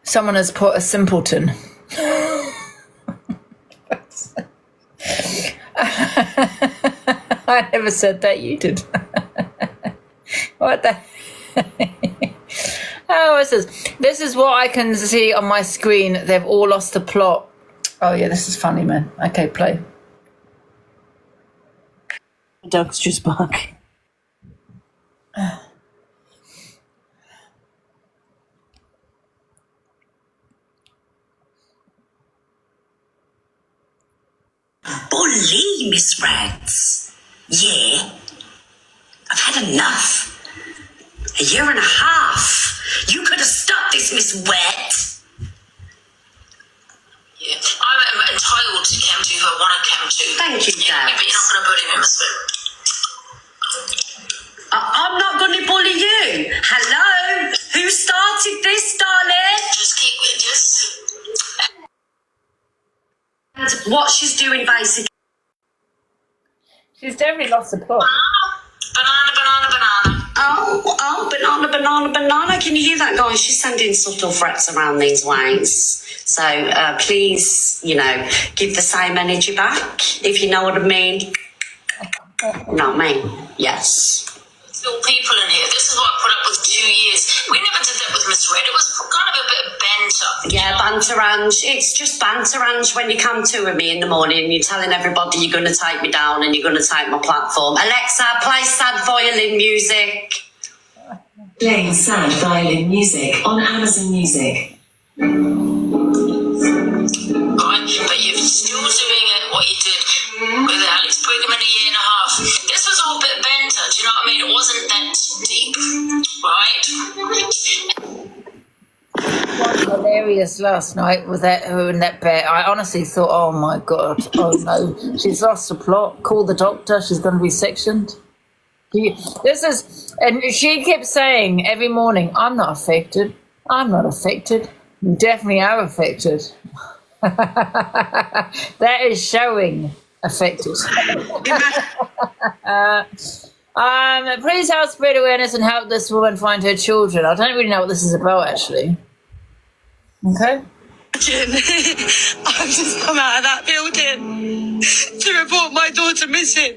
Someone has put a simpleton. I never said that, you did. What the? Oh, this is what I can see on my screen. They've all lost the plot. Oh yeah, this is funny, man. Okay, play. The dog's just barking. Bully, Miss Rats. Yeah, I've had enough. A year and a half. You could have stopped this, Miss Wet. Yeah, I'm entitled to chem to who I want to chem to. Thank you, Dad. But you're not going to bully me, Miss Wet. I'm not going to bully you. Hello? Who started this, darling? Just keep with this. And what she's doing, basically. She's definitely lost the plot. Banana. Oh, banana. Can you hear that, guys? She's sending subtle threats around these ways. So please, give the same energy back, if you know what I mean. Not me. Yes. Still people in here. This is what I put up with 2 years. We never did that with Miss Red. It was kind of a bit of banter. Yeah, banter-ange. It's just banter-ange when you come to me in the morning and you're telling everybody you're going to take me down and you're going to take my platform. Alexa, play sad violin music. Playing sad violin music on Amazon Music. Right? But you're still doing it, what you did with Alex Brigham in a year and a half. This was all a bit banter, do you know what I mean? It wasn't that deep, right? What was hilarious last night with her in that bed. I honestly thought, oh my God, oh no, she's lost the plot. Call the doctor, she's going to be sectioned. And she kept saying every morning, I'm not affected. You definitely are affected. That is showing affected. Please help spread awareness and help this woman find her children. I don't really know what this is about, actually. Okay. I've just come out of that building to report my daughter missing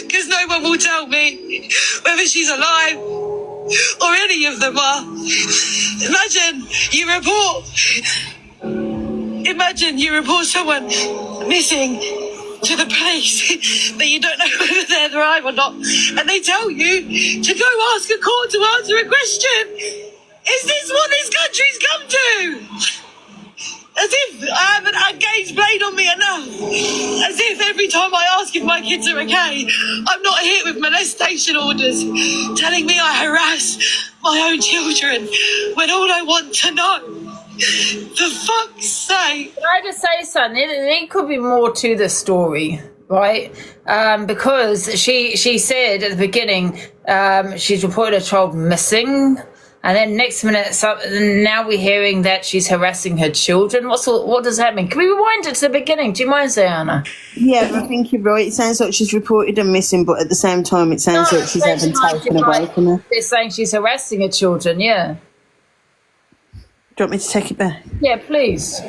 because no one will tell me whether she's alive or any of them are. Imagine you report someone missing to the police that you don't know whether they're alive or not, and they tell you to go ask a court to answer a question. Is this what this country's come to? As if I haven't had games played on me enough. As if every time I ask if my kids are okay, I'm not hit with molestation orders telling me I harass my own children when all I want to know, for fuck's sake. Can I just say something? There could be more to the story, right? Because she said at the beginning she's reported a child missing. And then next minute, now we're hearing that she's harassing her children. What does that mean? Can we rewind it to the beginning? Do you mind, Zayana? Yeah, I think you're right. It sounds like she's reported her missing, but at the same time, it sounds like she's having taken away from her. They're saying she's harassing her children, yeah. Do you want me to take it back? Yeah, please.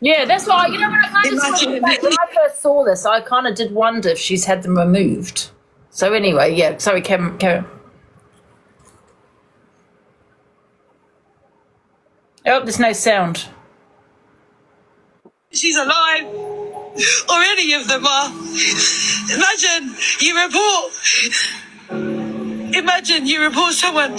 Yeah, that's why, when I first saw this, I kind of did wonder if she's had them removed. So anyway, yeah, sorry, Karen. Oh, there's no sound. She's alive, or any of them are. Imagine you report someone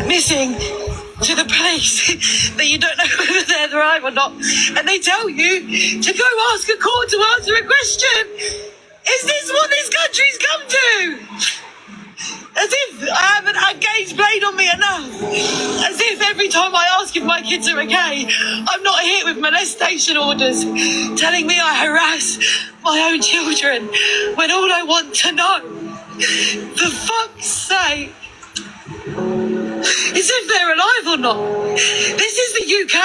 missing to the police that you don't know whether they're alive or not, and they tell you to go ask a court to answer a question. Is this what this country's come to? As if I haven't had games played on me enough. As if every time I ask if my kids are okay, I'm not hit with molestation orders telling me I harass my own children when all I want to know, for fuck's sake, is if they're alive or not. This is the UK.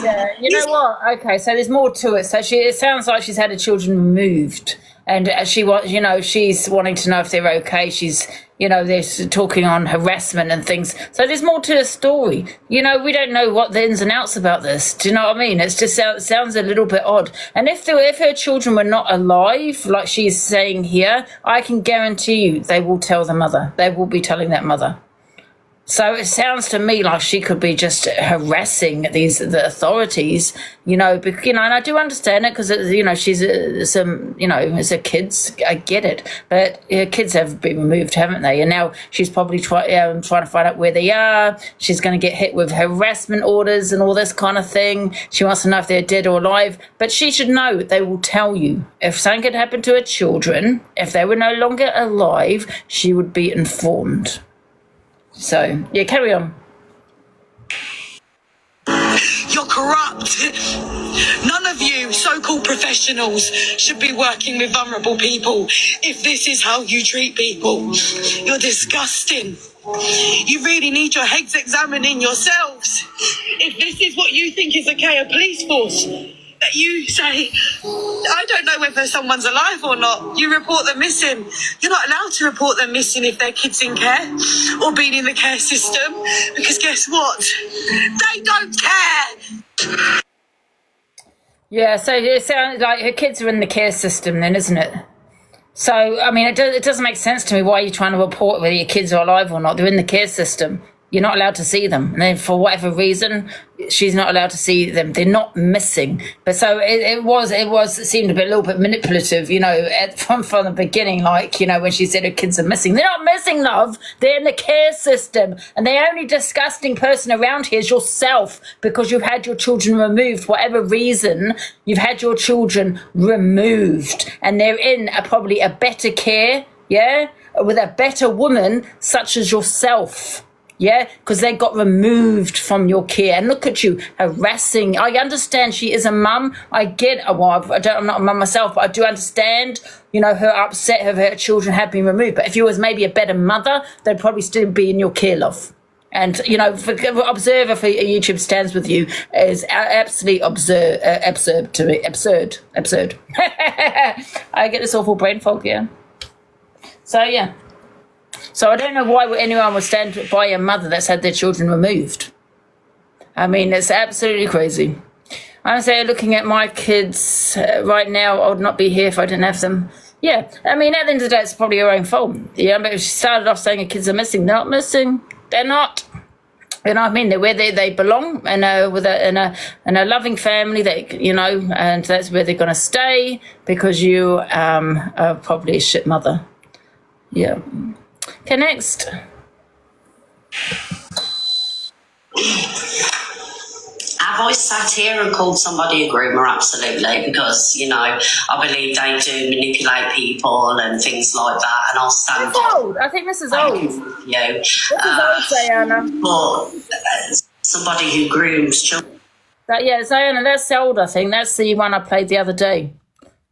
Yeah, you know what? Okay, so there's more to it. So it sounds like she's had her children removed. And she wants, she's wanting to know if they're okay. She's, they're talking on harassment and things. So there's more to the story. We don't know what the ins and outs about this. Do you know what I mean? It's just it sounds a little bit odd. And if her children were not alive, like she's saying here, I can guarantee you they will tell the mother. They will be telling that mother. So it sounds to me like she could be just harassing the authorities, and I do understand it because, she's as a kids, I get it. But kids have been removed, haven't they? And now she's probably trying to find out where they are. She's going to get hit with harassment orders and all this kind of thing. She wants to know if they're dead or alive. But she should know they will tell you. If something had happened to her children, if they were no longer alive, she would be informed. So, yeah, carry on. You're corrupt. None of you so-called professionals should be working with vulnerable people if this is how you treat people. You're disgusting. You really need your heads examining yourselves. If this is what you think is okay, a police force that you say, I don't know whether someone's alive or not, you report them missing. You're not allowed to report them missing if their kids in care or being in the care system, because guess what? They don't care. Yeah, so it sounds like her kids are in the care system then, isn't it? So, I mean, it doesn't make sense to me why you're trying to report whether your kids are alive or not. They're in the care system. You're not allowed to see them. And then for whatever reason, she's not allowed to see them. They're not missing. But so it seemed a little bit manipulative, from the beginning, like, when she said her kids are missing. They're not missing, love. They're in the care system. And the only disgusting person around here is yourself, because you've had your children removed. Whatever reason, you've had your children removed. And they're in probably a better care, yeah, with a better woman such as yourself. Yeah, because they got removed from your care. And look at you, harassing. I understand she is a mum. I get, I'm not a mum myself, but I do understand, her upset of her children have been removed. But if you was maybe a better mother, they'd probably still be in your care, love. And, for observer for YouTube stands with you is absolutely absurd to me. Absurd. I get this awful brain fog, yeah. So, yeah. So I don't know why anyone would stand by a mother that's had their children removed. I mean, it's absolutely crazy. I'm saying, looking at my kids right now, I would not be here if I didn't have them. Yeah, I mean, at the end of the day, it's probably her own fault. Yeah, but if she started off saying her kids are missing, they're not missing. They're not. You know what I mean? They're where they belong, and in a loving family. And that's where they're going to stay, because you are probably a shit mother. Yeah. Okay, next. Have I sat here and called somebody a groomer? Absolutely, because, I believe they do manipulate people and things like that, and I'll stand old. I think this is old. Yeah. This is old, Diana. But somebody who grooms children. Yeah, Diana, that's old, I think. That's the one I played the other day.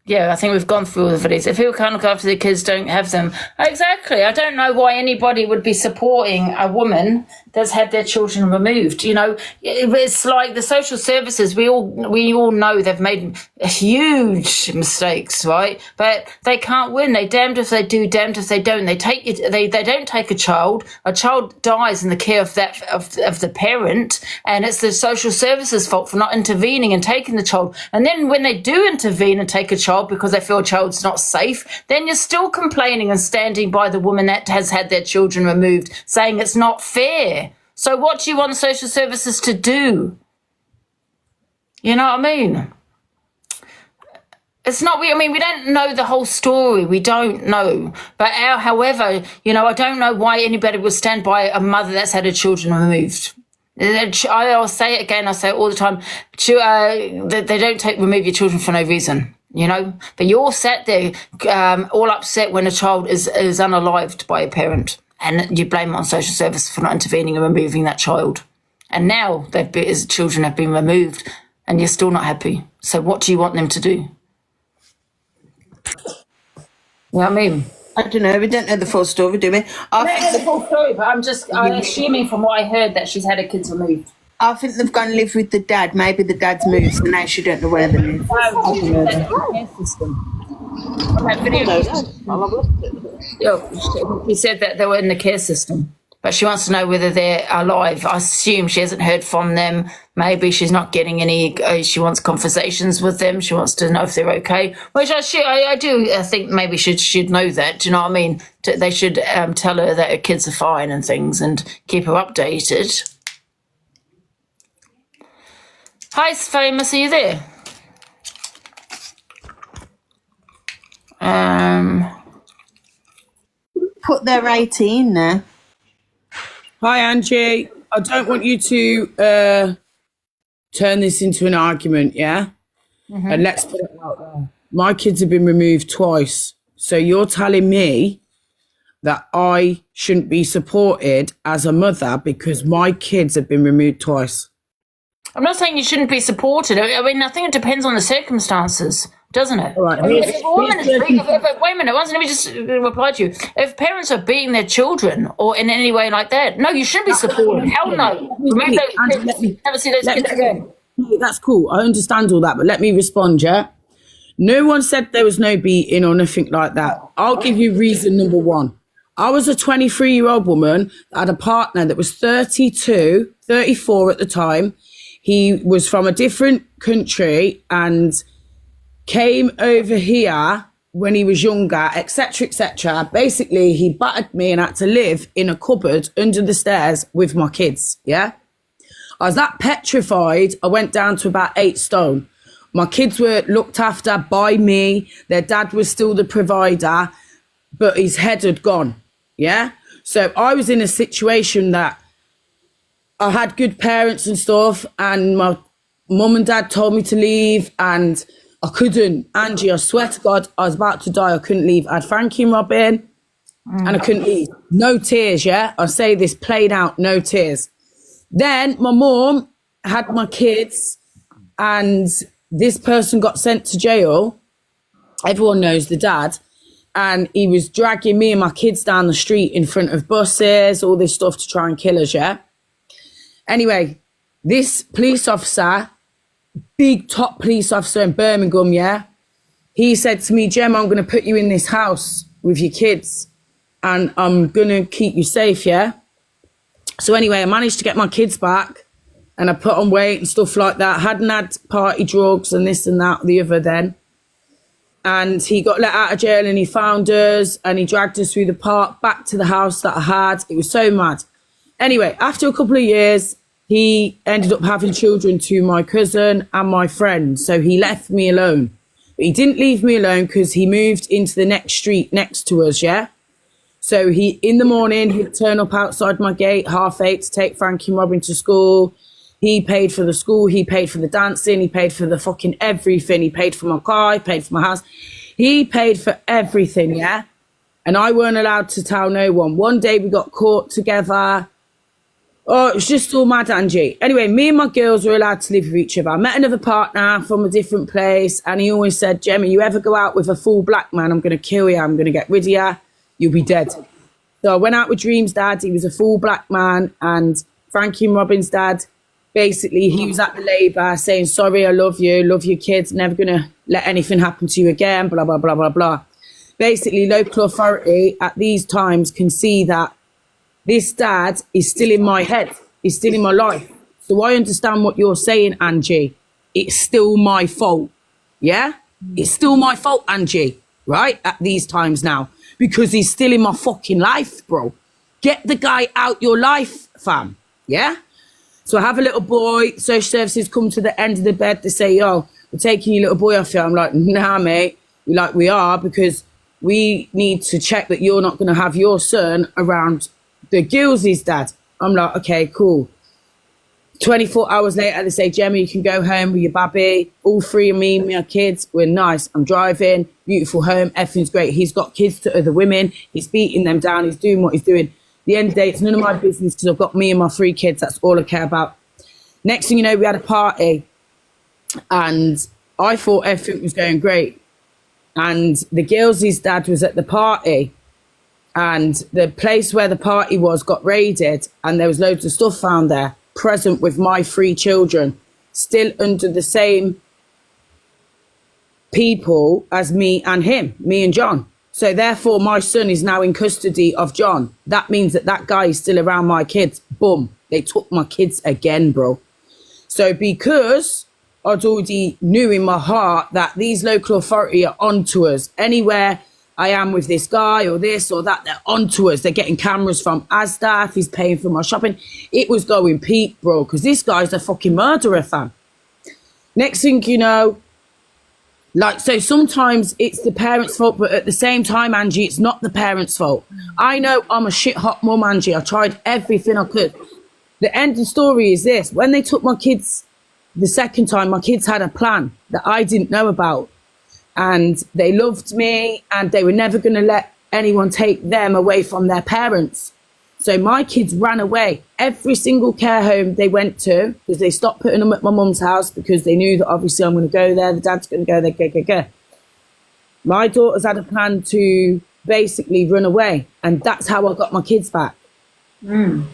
Yeah, I think we've gone through all the videos. If people can't look after their kids, don't have them. Exactly. I don't know why anybody would be supporting a woman that's had their children removed. It's like the social services. We all know they've made huge mistakes, right? But they can't win. They damned if they do, damned if they don't. They don't take a child. A child dies in the care of the parent, and it's the social services fault for not intervening and taking the child. And then when they do intervene and take a child because they feel a child's not safe, then you're still complaining and standing by the woman that has had their children removed, saying it's not fair. So what do you want social services to do? You know what I mean? It's not, we don't know the whole story. We don't know. But however, I don't know why anybody would stand by a mother that's had her children removed. I'll say it again, I say it all the time. They don't remove your children for no reason. But you're all sat there all upset when a child is unalived by a parent, and you blame it on social services for not intervening and removing that child. And now his children have been removed, and you're still not happy. So what do you want them to do? You know what I mean? I don't know. We don't know the full story, do we? I don't know the full story, but I'm assuming from what I heard that she's had her kids removed. I think they've gone and lived with the dad. Maybe the dad's moved, so now she don't know where they live. On that video. I'll have a look at it. Yeah, she said that they were in the care system, but she wants to know whether they're alive. I assume she hasn't heard from them. Maybe she's not getting any. She wants conversations with them. She wants to know if they're okay. Which I do. I think maybe she should know that. Do you know what I mean? They should tell her that her kids are fine and things, and keep her updated. Hi, Famous. Are you there? Put their 18 there. Hi, Angie. I don't want you to turn this into an argument, yeah? And let's put it out there. My kids have been removed twice. So you're telling me that I shouldn't be supported as a mother because my kids have been removed twice. I'm not saying you shouldn't be supported. I mean, I think it depends on the circumstances, doesn't it? All right. I mean, if a woman is beating, wait a minute, let me just reply to you. If parents are beating their children or in any way like that, no, you shouldn't be supported. Hell no. Remove those kids. Never see those kids again. That's cool. I understand all that, but let me respond, yeah? No one said there was no beating or nothing like that. I'll give you reason number one. I was a 23-year-old woman that had a partner that was 32, 34 at the time. He was from a different country and came over here when he was younger, etc., etc. Basically, he battered me and had to live in a cupboard under the stairs with my kids, yeah? I was that petrified, I went down to about 8 stone. My kids were looked after by me. Their dad was still the provider, but his head had gone, yeah? So I was in a situation that I had good parents and stuff, and my mum and dad told me to leave, and I couldn't. Angie, I swear to God, I was about to die. I couldn't leave. I had Frankie and Robin, and I couldn't leave. No tears, yeah? I say this plain out, no tears. Then my mum had my kids, and this person got sent to jail. Everyone knows the dad. And he was dragging me and my kids down the street in front of buses, all this stuff to try and kill us, yeah? Anyway, this police officer, big top police officer in Birmingham, yeah? He said to me, Gem, I'm going to put you in this house with your kids and I'm going to keep you safe, yeah? So anyway, I managed to get my kids back and I put on weight and stuff like that. Hadn't had party drugs and this and that, the other then. And he got let out of jail and he found us and he dragged us through the park back to the house that I had. It was so mad. Anyway, after a couple of years, he ended up having children to my cousin and my friend. So he left me alone. But he didn't leave me alone because he moved into the next street next to us, yeah? So in the morning, he'd turn up outside my gate, 8:30, to take Frankie and Robin to school. He paid for the school, he paid for the dancing, he paid for the fucking everything. He paid for my car, he paid for my house. He paid for everything, yeah? And I weren't allowed to tell no one. One day we got caught together. Oh, it was just all mad, Angie. Anyway, me and my girls were allowed to live with each other. I met another partner from a different place, and he always said, Gemma, you ever go out with a full black man, I'm going to kill you, I'm going to get rid of you, you'll be dead. So I went out with Dream's dad, he was a full black man, and Frankie and Robin's dad, basically, he was at the labour saying, sorry, I love your kids, never going to let anything happen to you again, blah, blah, blah, blah, blah. Basically, local authority at these times can see that this dad is still in my head. He's still in my life. So I understand what you're saying, Angie. It's still my fault. Yeah? It's still my fault, Angie, right? At these times now. Because he's still in my fucking life, bro. Get the guy out your life, fam. Yeah? So I have a little boy. Social services come to the end of the bed. They say, yo, we're taking your little boy off you. I'm like, nah, mate. Like, we are, because we need to check that you're not going to have your son around the Gilsey's dad. I'm like, okay, cool. 24 hours later, they say, Gemma, you can go home with your baby. All three of me, my kids, we're nice. I'm driving, beautiful home, everything's great. He's got kids to other women. He's beating them down. He's doing what he's doing. At the end of the day, it's none of my business because I've got me and my 3 kids. That's all I care about. Next thing you know, we had a party and I thought everything was going great. And the Gilsey's dad was at the party. And the place where the party was got raided and there was loads of stuff found there, present with my 3 children, still under the same people as me and John. So therefore, my son is now in custody of John. That means that guy is still around my kids. Boom. They took my kids again, bro. So because I'd already knew in my heart that these local authority are onto us, anywhere I am with this guy or this or that, they're onto us. They're getting cameras from Asda, if he's paying for my shopping. It was going peak, bro, because this guy's a fucking murderer, fam. Next thing you know, like, so sometimes it's the parents' fault, but at the same time, Angie, it's not the parents' fault. I know I'm a shit hot mum, Angie. I tried everything I could. The end of the story is this. When they took my kids the second time, my kids had a plan that I didn't know about. And they loved me and they were never going to let anyone take them away from their parents. So my kids ran away. Every single care home they went to, because they stopped putting them at my mum's house because they knew that obviously I'm going to go there, the dad's going to go there, go. My daughters had a plan to basically run away. And that's how I got my kids back. So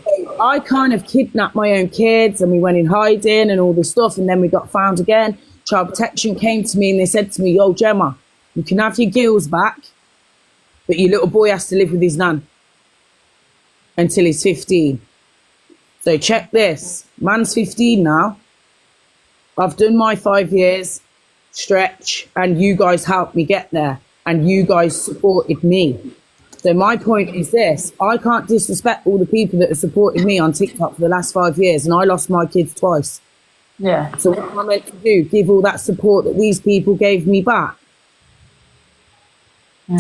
I kind of kidnapped my own kids and we went in hiding and all this stuff, and then we got found again. Child protection came to me and they said to me, yo, Gemma, you can have your girls back, but your little boy has to live with his nan until he's 15. So check this. Man's 15 now. I've done my 5 years stretch and you guys helped me get there and you guys supported me. So my point is this, I can't disrespect all the people that have supported me on TikTok for the last 5 years, and I lost my kids twice. Yeah. So what am I meant to do? Give all that support that these people gave me back?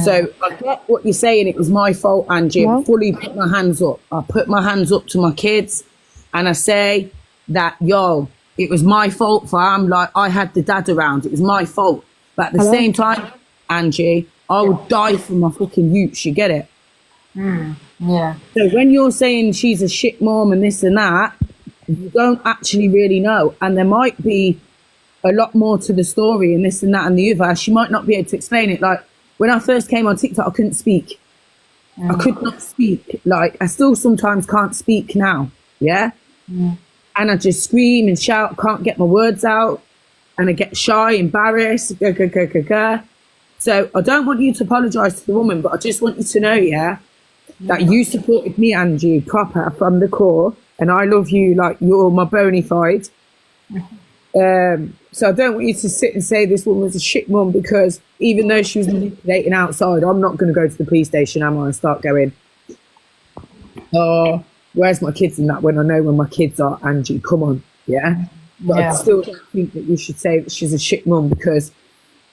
So I get what you're saying, it was my fault, Angie. I fully put my hands up. I put my hands up to my kids and I say that, yo, it was my fault, fam. Like, I had the dad around. It was my fault. But at the same time, Angie, I would die for my fucking youths, you get it? Yeah. So when you're saying she's a shit mom and this and that, you don't actually really know. And there might be a lot more to the story and this and that and the other. She might not be able to explain it. Like, when I first came on TikTok, I couldn't speak. I could not speak. Like, I still sometimes can't speak now, yeah? And I just scream and shout, can't get my words out. And I get shy, embarrassed, So I don't want you to apologise to the woman, but I just want you to know, yeah, that you supported me, Angie, proper from the core, and I love you like you're my bona fide. So I don't want you to sit and say this woman was a shit mum, because even though she was manipulating outside, I'm not going to go to the police station, am I, and start going, oh, where's my kids and that, when I know where my kids are, Angie, come on, yeah? But I still don't think that you should say that she's a shit mum, because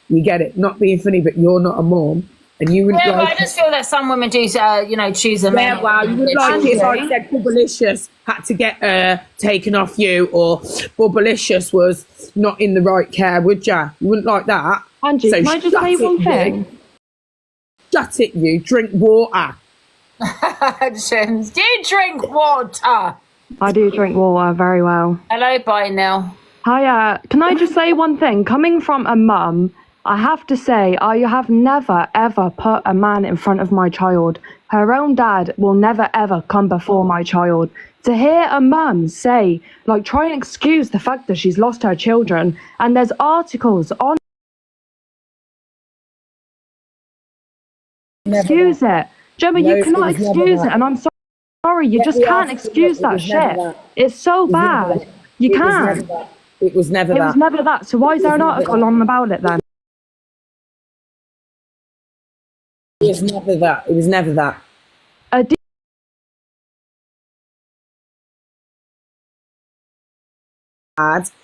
you get it, not being funny, but you're not a mum, and you wouldn't I just feel that some women do, choose a man. Yeah, well, you would like it if I said Bubblicious had to get taken off you, or Bubblicious was not in the right care, would ya? You wouldn't like that. Angie, So can I just say one thing? Shut it, you. Drink water. Do you drink water? I do drink water very well. Hello, bye now. Hiya, can I just say one thing? Coming from a mum, I have to say, I have never, ever put a man in front of my child. Her own dad will never, ever come before my child. To hear a mum say, like, try and excuse the fact that she's lost her children, and there's articles on... Excuse it. Gemma, you cannot excuse it, and I'm sorry, you just can't excuse that shit. It's so bad. You can't. It was never that. It was never that. So why is there an article on about it then? It was never that. It was never that.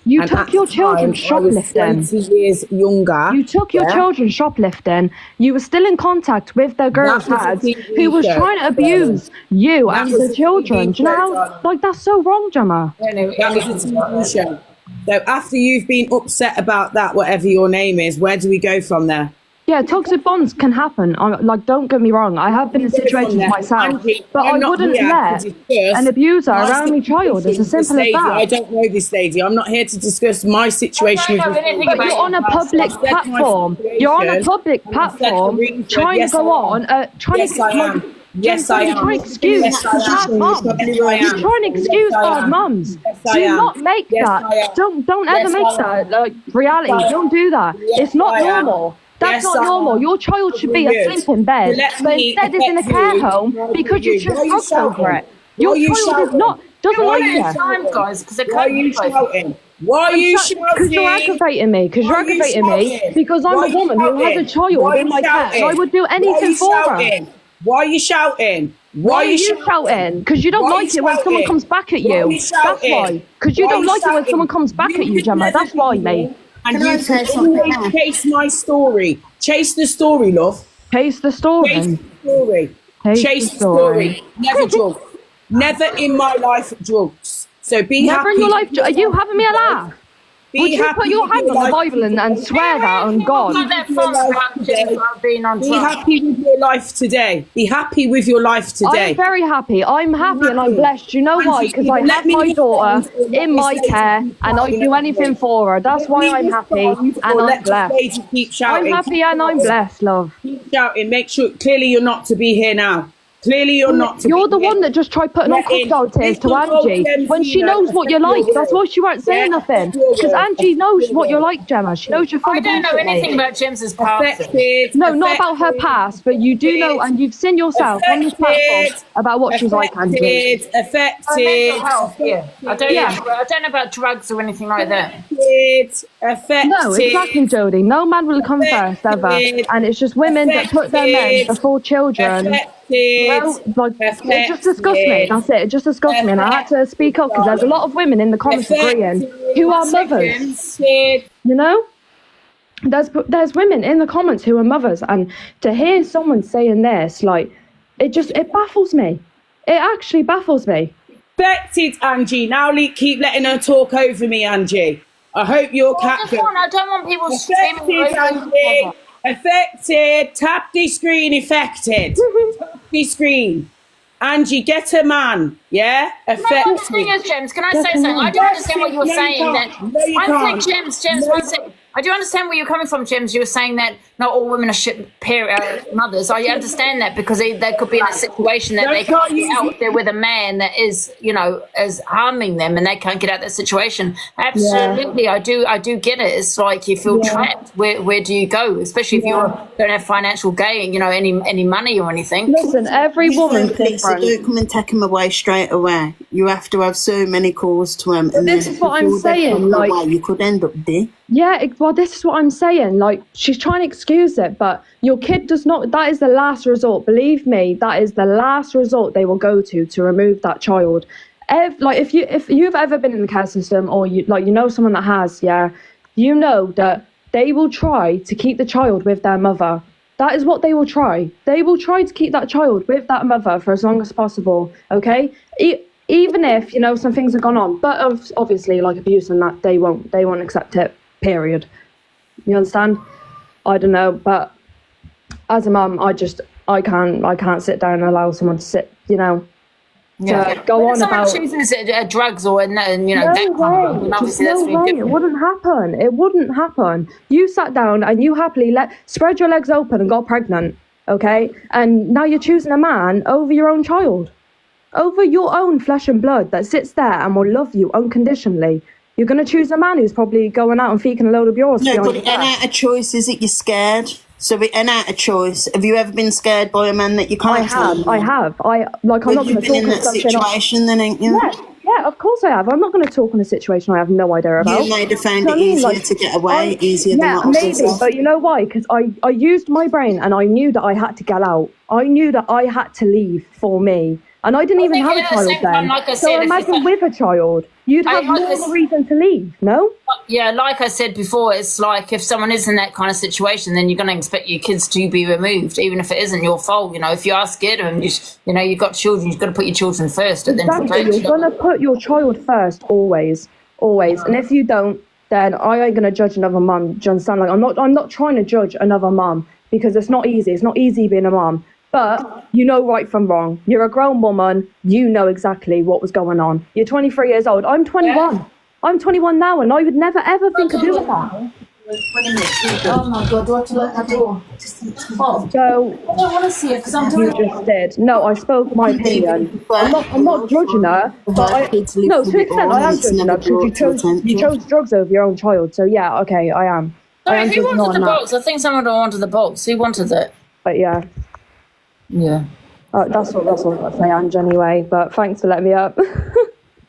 You took your children shoplifting. I was 20 years younger. You took your children shoplifting. You were still in contact with the girl's dad, who was trying to abuse you and the children. Do you know how, like, that's so wrong, Gemma? That was a TV show. So after you've been upset about that, whatever your name is, where do we go from there? Yeah, toxic bonds can happen. Like, don't get me wrong. I have been in situations myself, but I wouldn't let an abuser around my child. It's as simple as that. I don't know this lady. I'm not here to discuss my situation with this. But you're on a public platform. You're on a public platform trying to go on, trying to... Yes, I You're am. trying to excuse Yes, I bad am. mums. Yes, I You're am. trying to excuse Yes, I bad am. mums. Yes, I Do am. not make Yes, that. I am. Don't ever Yes, make I that am. like reality. Yes, I Don't am. do that. Yes, It's not I am. normal. That's Yes, not I normal. am. Your child should be Weird. asleep in So bed, let but me instead is in a affect care you. home Why because you choose Why are you drugs over shouting? it. Why Your are you child is shouting? not doesn't Why are like you it. Time, shouting? guys, because they Why are can't you guys. shouting? Why are you Because you're shouting? aggravating me. Because Why you're are you aggravating me. shouting? Because I'm Why a are you woman who has a shouting? child Why are in you my care, and I shouting? would do Why are anything you for her. shouting? Why are you shouting? Why are you shouting? Because you don't Why are like you it when someone shouting? comes back at Why are you. you That's shouting? why. Because you Why are don't you like it when someone shouting? comes back at you, You can Gemma. never That's be why, here, mate. and Can I you say can something always now? chase my story. Chase the story, love. Chase the Chase story. the story. Chase Chase the the story. story. Never drugs. Never in my life drugs. So be Never happy. in your life. with Are you life having me a today. laugh? Be Would you put happy your with hand your on the life Bible and today. swear that on Where God? got that With your from life about today. James being on Be drugs? happy with your life today. Be happy with your life today. I'm very happy. I'm happy and I'm blessed. You know why? Angie, Because either I let have me my daughter respond or let in this my lady care keep and I shouting do over anything me. for her. That's Let why me I'm happy respond and or I'm let this blessed. lady keep I'm shouting. happy Keep and I'm shouting. blessed, love. Keep shouting. Make sure clearly you're not to be here now. Clearly you're not to be You're the here. one that just tried putting on Letting crocodile tears to little old Angie when she Clemzino knows what you're affect your like. That's world. why she weren't saying Yeah, nothing. affect your Because world. Angie Affect knows your what you're world. like, Gemma. She knows you're full I of don't know bullshit, anything mate. about James's past. Affected. No, not about her Affected. past, but you do know, and you've seen yourself on this platform about what she's like, Angie. Oh, mental Affected. health, yeah. Yeah. I don't know about drugs or anything like that. No, exactly, Jodie. No man will come first, ever. And it's just women that put their men before children. No, like, it just disgusts me. That's it. It just disgusts me. And I had to speak up because there's a lot of women in the comments agreeing who are mothers. You know? There's women in the comments who are mothers. And to hear someone saying this, like, it baffles me. It actually baffles me. Affected, Angie. Now keep letting her talk over me, Angie. I hope you're I don't want people affected, screaming over each Angie. other. Affected. Tap the screen, affected. Tap the screen. Angie, get a man. Yeah? No, Affected. the thing is, James, can I say something? I do understand what you were No, you saying. can't. That No, you one thing, can't. James, No. one second. I do understand where you're coming from, James. You were saying that not all women are mothers. I understand that because they could be in a situation that they can't get out if they're with a man that is, is harming them and they can't get out of that situation. Absolutely, yeah. I do get it. It's like you feel trapped. Where do you go? Especially if you don't have financial gain, any money or anything. Listen, every woman's Lisa, different. don't come and take them away straight away. You have to have so many calls to them. And this then is what I'm before they saying, come like- away, you could end up dead. Yeah, well, this is what I'm saying. Like, she's trying to excuse it, but your kid does not. That is the last resort. Believe me, that is the last resort they will go to remove that child. If you've ever been in the care system, or you know someone that has, you know that they will try to keep the child with their mother. That is what they will try. They will try to keep that child with that mother for as long as possible. Okay. Even if some things have gone on, but obviously like abuse and that they won't accept it. Period. You understand? I don't know, but as a mum, I can't sit down and allow someone to sit. To go on about. Someone chooses drugs or No way. Just no way. It wouldn't happen. It wouldn't happen. You sat down and you happily spread your legs open and got pregnant. Okay, and now you're choosing a man over your own child. Over your own flesh and blood that sits there and will love you unconditionally. You're going to choose a man who's probably going out and feking a load of yours. No, but it ain't out of choice, is it? You're scared. So it ain't out of choice. Have you ever been scared by a man that you can't I have. I'm not going to talk You've been in that situation then, ain't you? Yeah, of course I have. I'm not going to talk on a situation I have no idea about. You might have found it easier to get away, easier than what maybe, but you know why? Because I used my brain and I knew that I had to get out. I knew that I had to leave for me. And I didn't even have a child then. Like I so said, imagine with a child, you'd have more of a reason to leave, no? Yeah, like I said before, it's like if someone is in that kind of situation, then you're going to expect your kids to be removed, even if it isn't your fault. If you are scared of them, you've got children, you've got to put your children first. Exactly, you're going to put your child first, always. And if you don't, then I ain't going to judge another mum. Do you understand? Like, I'm not trying to judge another mum because it's not easy. It's not easy being a mum. But you know right from wrong. You're a grown woman. You know exactly what was going on. You're 23 years old. I'm 21. Yeah. I'm 21 now, and I would never, ever think of doing that. Oh my god, do I have to lock my door? Oh, So I don't want to see it because I'm you doing just did. No, I spoke my opinion. I'm not judging her, but no, to an extent I am judging her because you chose drugs over your own child. So yeah, okay, I am. I Sorry, am who judging her wanted on the that. box? I think someone wanted the box. Who wanted it? But yeah, Yeah. that's what I've got to say, Ange. Anyway, but thanks for letting me up.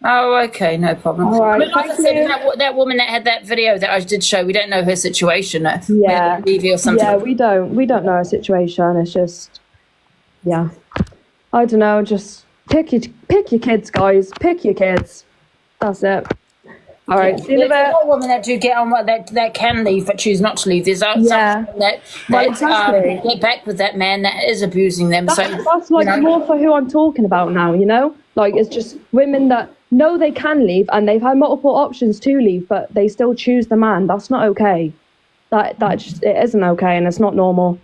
Oh, okay, no problem. All right, I mean, like I thank said, you. that woman that had that video that I did show, we don't know her situation. Yeah, Levy or something. yeah, we don't know her situation. It's just, yeah, I don't know. Just pick your kids, guys. Pick your kids. That's it. All right, see you in a There's bit. a lot of women that do get on that can leave but choose not to leave. There's some Yeah. women that Well, exactly. get back with that man that is abusing them. That's like more for who I'm talking about now, you know? Like, it's just women that know they can leave and they've had multiple options to leave, but they still choose the man. That's not okay. That just, it isn't okay and it's not normal.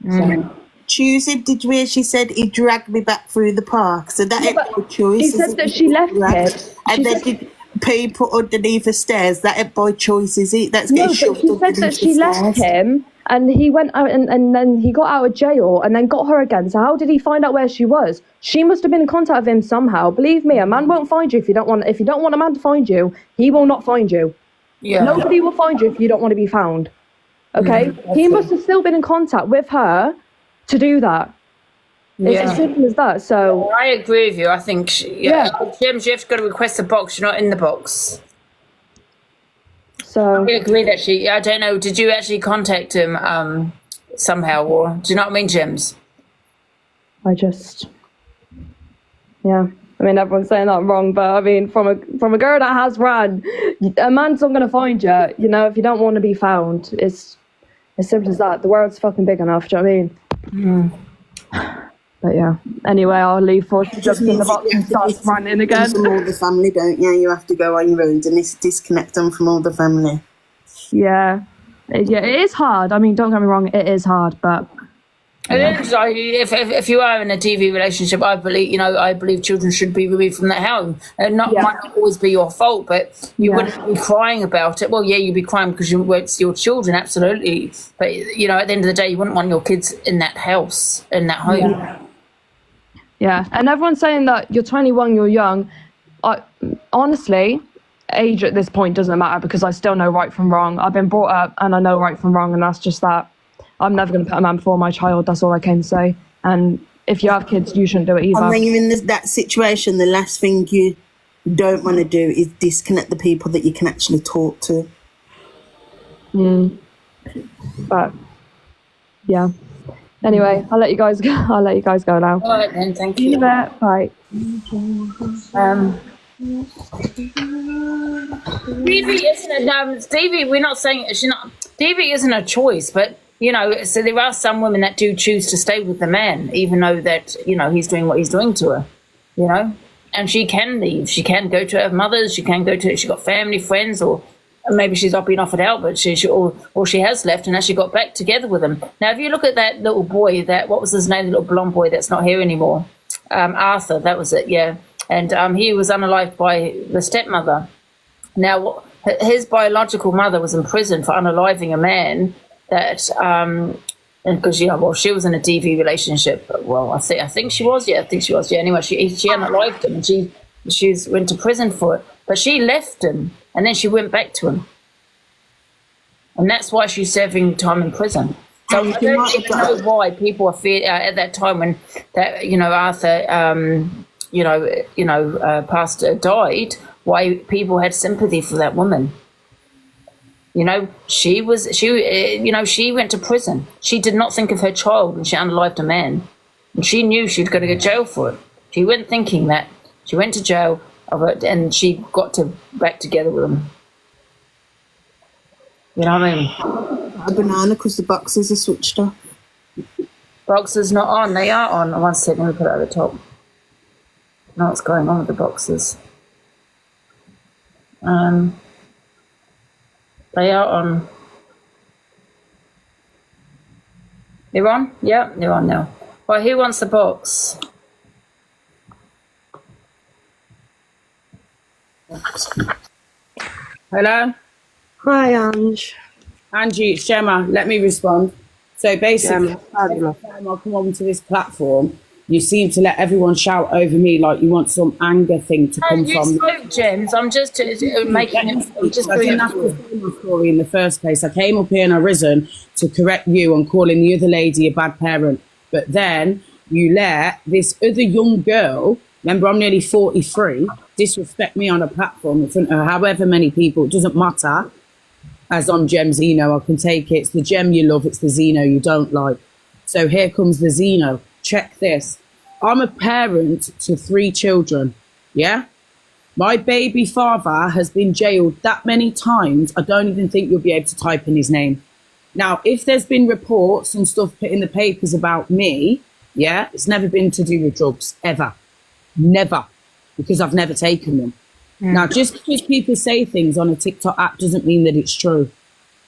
So. Tuesday, did you hear she said he dragged me back through the park? So that ain't by choice. She said that she left him. And then did people underneath the stairs. That ain't by choice, is it? That's getting shoved She said that she left him and he went out and then he got out of jail and then got her again. So how did he find out where she was? She must have been in contact with him somehow. Believe me, a man won't find you if you don't want a man to find you, he will not find you. Yeah. Nobody will find you if you don't want to be found. Okay? He must have still been in contact with her to do that. It's as simple as that. So I agree with you. I think, James, you have to request a box. You're not in the box. So I agree that I don't know, did you actually contact him somehow, or do you know what I mean, James? I mean, everyone's saying that wrong, but I mean, from a girl that has ran, a man's not gonna find you. You know, if you don't want to be found, it's as simple as that. The world's fucking big enough. Do you know what I mean? But yeah. Anyway, I'll leave for she jumps in the box and starts running again. From all the family, don't you? You have to go on your own and disconnect them from all the family. Yeah, it is hard. I mean, don't get me wrong, it is hard, but. If you are in a TV relationship, I believe children should be removed from that home, and might not always be your fault, but you wouldn't be crying about it. Well, yeah, you'd be crying because it's your children, absolutely. But at the end of the day, you wouldn't want your kids in that house, in that home. Yeah, and everyone's saying that you're 21, you're young. Honestly, age at this point doesn't matter because I still know right from wrong. I've been brought up and I know right from wrong, and that's just that. I'm never going to put a man before my child. That's all I can say. And if you have kids, you shouldn't do it either. And when you're in that situation, the last thing you don't want to do is disconnect the people that you can actually talk to. But yeah. Anyway, I'll let you guys go. Now. All right then, thank you. Bye. Stevie isn't Stevie. We're not saying she's not. Stevie isn't a choice, but. So there are some women that do choose to stay with the man, even though that, he's doing what he's doing to her, and she can leave. She can go to her mother's. She can she's got family, friends, or maybe she's not been offered out, but she has left and actually got back together with him. Now, if you look at that little boy, what was his name, the little blonde boy that's not here anymore, Arthur, that was it, yeah. And he was unalived by the stepmother. Now, his biological mother was in prison for unaliving a man that and because she was in a DV relationship. Well, I think she was. Yeah, I think she was. Yeah. Anyway, she unalived him, and she went to prison for it. But she left him, and then she went back to him, and that's why she's serving time in prison. So I don't even know why people are at that time when that Arthur died. Why people had sympathy for that woman. She went to prison. She did not think of her child when she unalived a man. And she knew she was going to go to jail for it. She went thinking that. She went to jail and she got back together with him. You know what I mean? A banana because the boxes are switched off. Boxes not on. They are on. One second, let me put it at the top. Know what's going on with the boxes. They are on. They're on? Yeah, they're on now. Well, who wants the box? Hello? Hi, Ange. Angie, it's Gemma. Let me respond. So basically, every time I come onto this platform, you seem to let everyone shout over me like you want some anger thing to come You from. spoke, James. I'm just making it. I'm just I didn't have to say my story in the first place. I came up here and I risen to correct you on calling the other lady a bad parent. But then you let this other young girl, remember I'm nearly 43, disrespect me on a platform in front of however many people. It doesn't matter. As I'm Gem Zeno, I can take it. It's the Gem you love, it's the Zeno you don't like. So here comes the Zeno. Check this. I'm a parent to 3 children, yeah? My baby father has been jailed that many times, I don't even think you'll be able to type in his name. Now, if there's been reports and stuff put in the papers about me, yeah, it's never been to do with drugs, ever. Never. Because I've never taken them. Now, just because people say things on a TikTok app doesn't mean that it's true.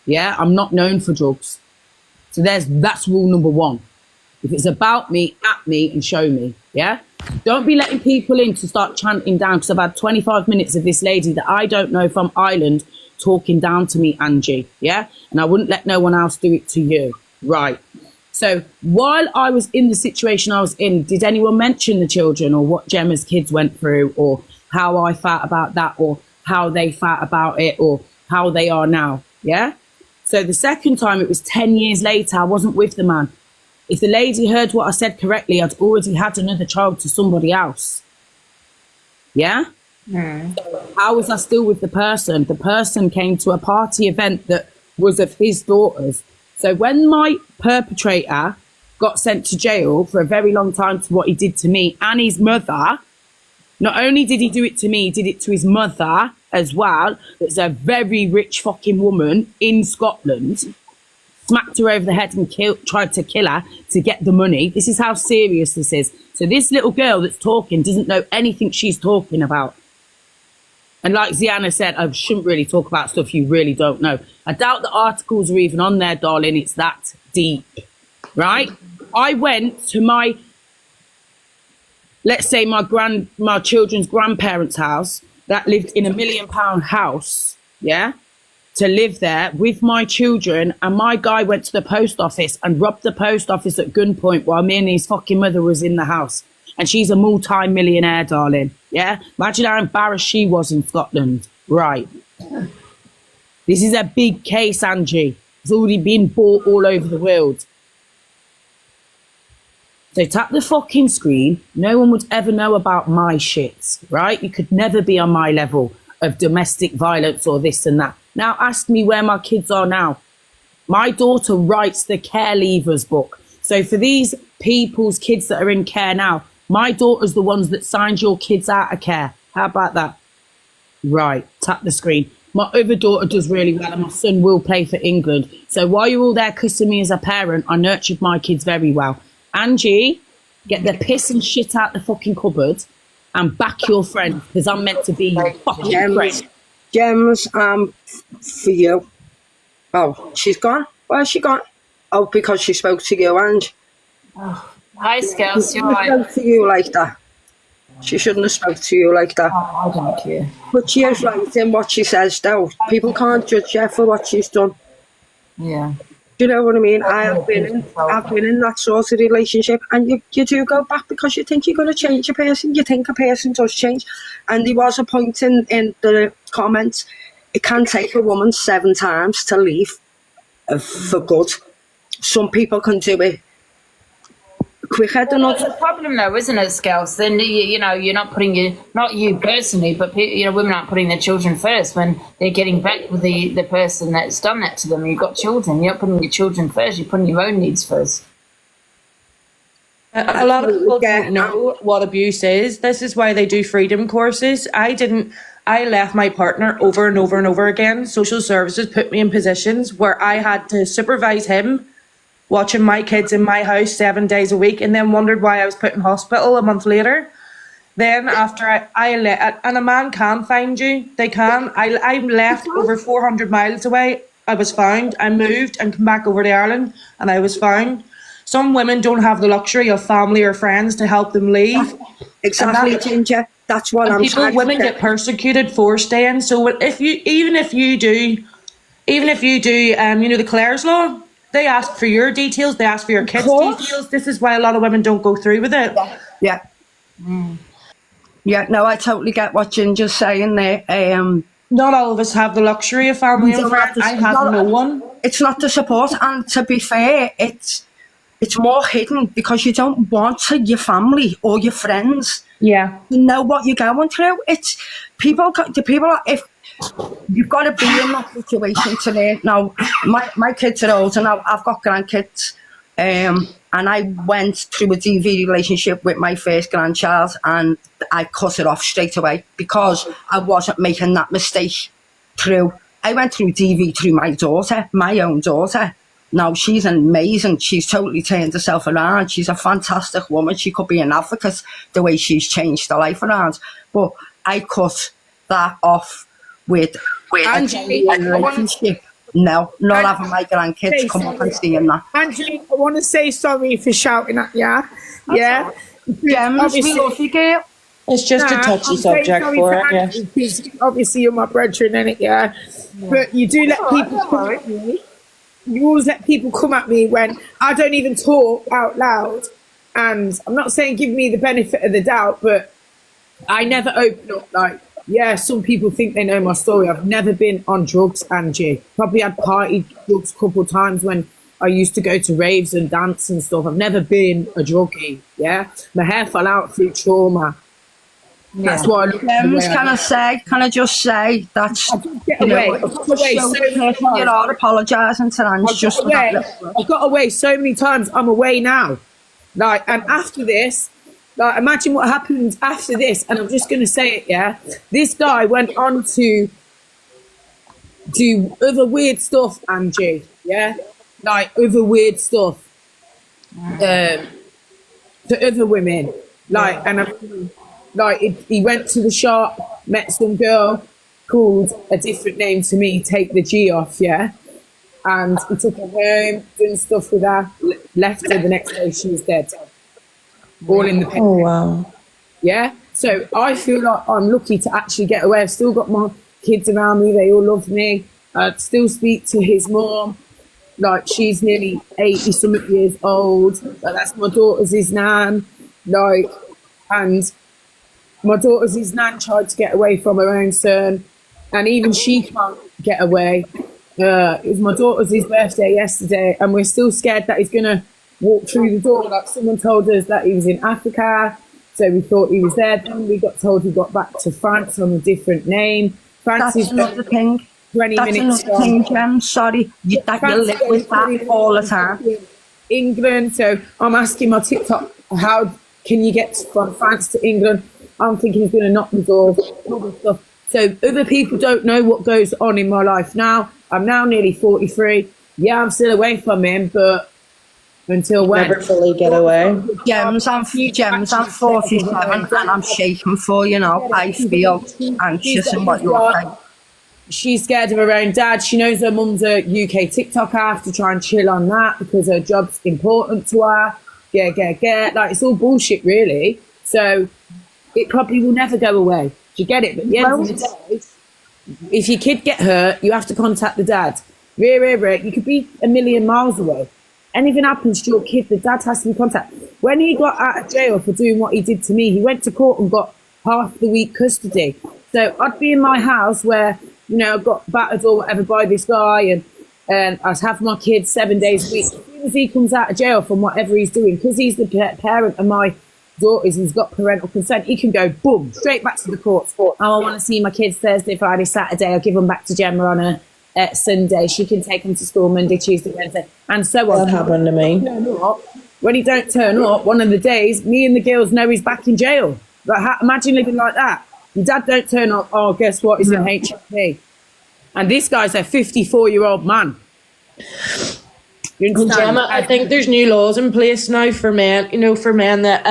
Yeah, I'm not known for drugs. So that's rule number 1. If it's about me, at me and show me. Yeah? Don't be letting people in to start chanting down, because I've had 25 minutes of this lady that I don't know from Ireland talking down to me, Angie. Yeah? And I wouldn't let no one else do it to you. Right. So while I was in the situation I was in, did anyone mention the children or what Gemma's kids went through, or how I felt about that, or how they felt about it, or how they are now? Yeah? So the second time, it was 10 years later, I wasn't with the man. If the lady heard what I said correctly, I'd already had another child to somebody else. Yeah? So how was I still with the person? The person came to a party event that was of his daughters. So when my perpetrator got sent to jail for a very long time to what he did to me and his mother, not only did he do it to me, he did it to his mother as well. That's a very rich fucking woman in Scotland. Smacked her over the head and tried to kill her to get the money. This is how serious this is. So this little girl that's talking doesn't know anything she's talking about. And like Ziana said, I shouldn't really talk about stuff you really don't know. I doubt the articles are even on there, darling. It's that deep, right? I went to my, let's say my children's grandparents' house that lived in £1 million house, yeah, to live there with my children, and my guy went to the post office and robbed the post office at gunpoint while me and his fucking mother was in the house. And she's a multi-millionaire, darling, yeah? Imagine how embarrassed she was in Scotland. Right. This is a big case, Angie. It's already been bought all over the world. So tap the fucking screen. No one would ever know about my shit, right? You could never be on my level of domestic violence or this and that. Now ask me where my kids are now. My daughter writes the care leavers book. So for these people's kids that are in care now, my daughter's the ones that signed your kids out of care. How about that? Right, tap the screen. My other daughter does really well and my son will play for England. So while you're all there cussing me as a parent, I nurtured my kids very well. Angie, get the piss and shit out the fucking cupboard and back your friend, because I'm meant to be your fucking friend. Gems, for you. Oh, she's gone? Where's she gone? Oh, because she spoke to you, Ange. Oh, hi, Scales. You're She right. spoke to you like that. She shouldn't have spoke to you like that. Oh, I don't care. But she is right in what she says, though. People can't judge her for what she's done. Yeah. Do you know what I mean? I've been in that sort of relationship, and you do go back because you think you're going to change a person. You think a person does change. And there was a point in the comments, it can take a woman 7 times to leave for good. Some people can do it quicker than That's others. the problem, though, isn't it, Scales? Then you're not putting not you personally, but women aren't putting their children first when they're getting back with the person that's done that to them. You've got children. You're not putting your children first. You're putting your own needs first. A lot of people don't know what abuse is. This is why they do freedom courses. I left my partner over and over and over again. Social services put me in positions where I had to supervise him watching my kids in my house 7 days a week, and then wondered why I was put in hospital a month later. Then after I left, and a man can find you, they can. I left over 400 miles away. I was found. I moved and come back over to Ireland, and I was found. Some women don't have the luxury of family or friends to help them leave. Exactly, Ginger. That's what I'm saying. Women get persecuted for staying. So even if you do Even if you do, you know, the Clare's Law, they ask for your details, they ask for your kids' details. This is why a lot of women don't go through with it. Yeah. Yeah, no, I totally get what Ginger's saying there. Not all of us have the luxury of family and friends. I have no one. It's not the support, and to be fair, it's more hidden because you don't want your family or your friends to know what you're going through. It's people. If you've got to be in that situation to learn. Now, my kids are older now. I've got grandkids, and I went through a DV relationship with my first grandchild, and I cut it off straight away because I wasn't making that mistake through. I went through DV through my daughter, my own daughter. Now, she's amazing. She's totally turned herself around. She's a fantastic woman. She could be an advocate the way she's changed her life around. But I cut that off with Angie, a relationship. No, not having my grandkids come up and seeing that. Angie, I want to say sorry for shouting at you. Yeah. Gems, we love you, girl. It's just a touchy subject for it, yeah. Because obviously you're my brethren, innit, yeah? But you do let people come at me. You always let people come at me when I don't even talk out loud. And I'm not saying give me the benefit of the doubt, but I never open up like, yeah, some people think they know my story. I've never been on drugs, Angie. Probably had party drugs a couple of times when I used to go to raves and dance and stuff. I've never been a druggie, yeah? My hair fell out through trauma. That's why I look Can I just say that's get away. You're all apologising to Ange I got away so many times. I'm away now. Like, and after this, like, imagine what happened after this. And I'm just going to say it, yeah. This guy went on to do other weird stuff, Angie. Yeah, like other weird stuff to other women. Like, and he went to the shop, met some girl called a different name to me, take the G off, yeah? And he took her home, doing stuff with her, left her the next day, she was dead. All in the pen. Oh, wow. Yeah? So I feel like I'm lucky to actually get away. I've still got my kids around me, they all love me. I still speak to his mom. Like, she's nearly 80-something years old. Like, that's my daughter's nan. Like, and my daughter's nan tried to get away from her own son, and even she can't get away. It was my daughter's birthday yesterday, and we're still scared that he's going to walk through the door. Like, someone told us that he was in Africa, so we thought he was there. Then we got told he got back to France on a different name. France That's is another thing. 20 That's minutes another thing, Jem. Sorry, you live with that all the time. England, so I'm asking my TikTok, how can you get from France to England? I'm thinking he's going to knock the door, all this stuff. So other people don't know what goes on in my life now. I'm now nearly 43. Yeah, I'm still away from him, but until when? Never fully get away. Gems, I'm 47 and I'm shaking for, you know. I feel anxious in what you're saying. She's scared of her own dad. She knows her mum's a UK TikToker. I have to try and chill on that because her job's important to her. Like, it's all bullshit, really. So it probably will never go away. Do you get it? But at the end of the day, if your kid get hurt, you have to contact the dad. You could be a million miles away. Anything happens to your kid, the dad has to be contacted. When he got out of jail for doing what he did to me, he went to court and got half the week custody. So I'd be in my house where, you know, I got battered or whatever by this guy, and I'd have my kids 7 days a week. As soon as he comes out of jail from whatever he's doing, because he's the parent of my daughters who's got parental consent, he can go boom straight back to the courts. Oh, I want to see my kids Thursday, Friday, Saturday. I'll give them back to Gemma on a Sunday. She can take them to school Monday, Tuesday, Wednesday, and so on. That happened to me. When he don't turn up, one of the days, me and the girls know he's back in jail. Like, imagine living like that. Your dad don't turn up. Oh, guess what? He's in HMP. And this guy's a 54-year-old man. Gemma, I think there's new laws in place now for men, you know, for men that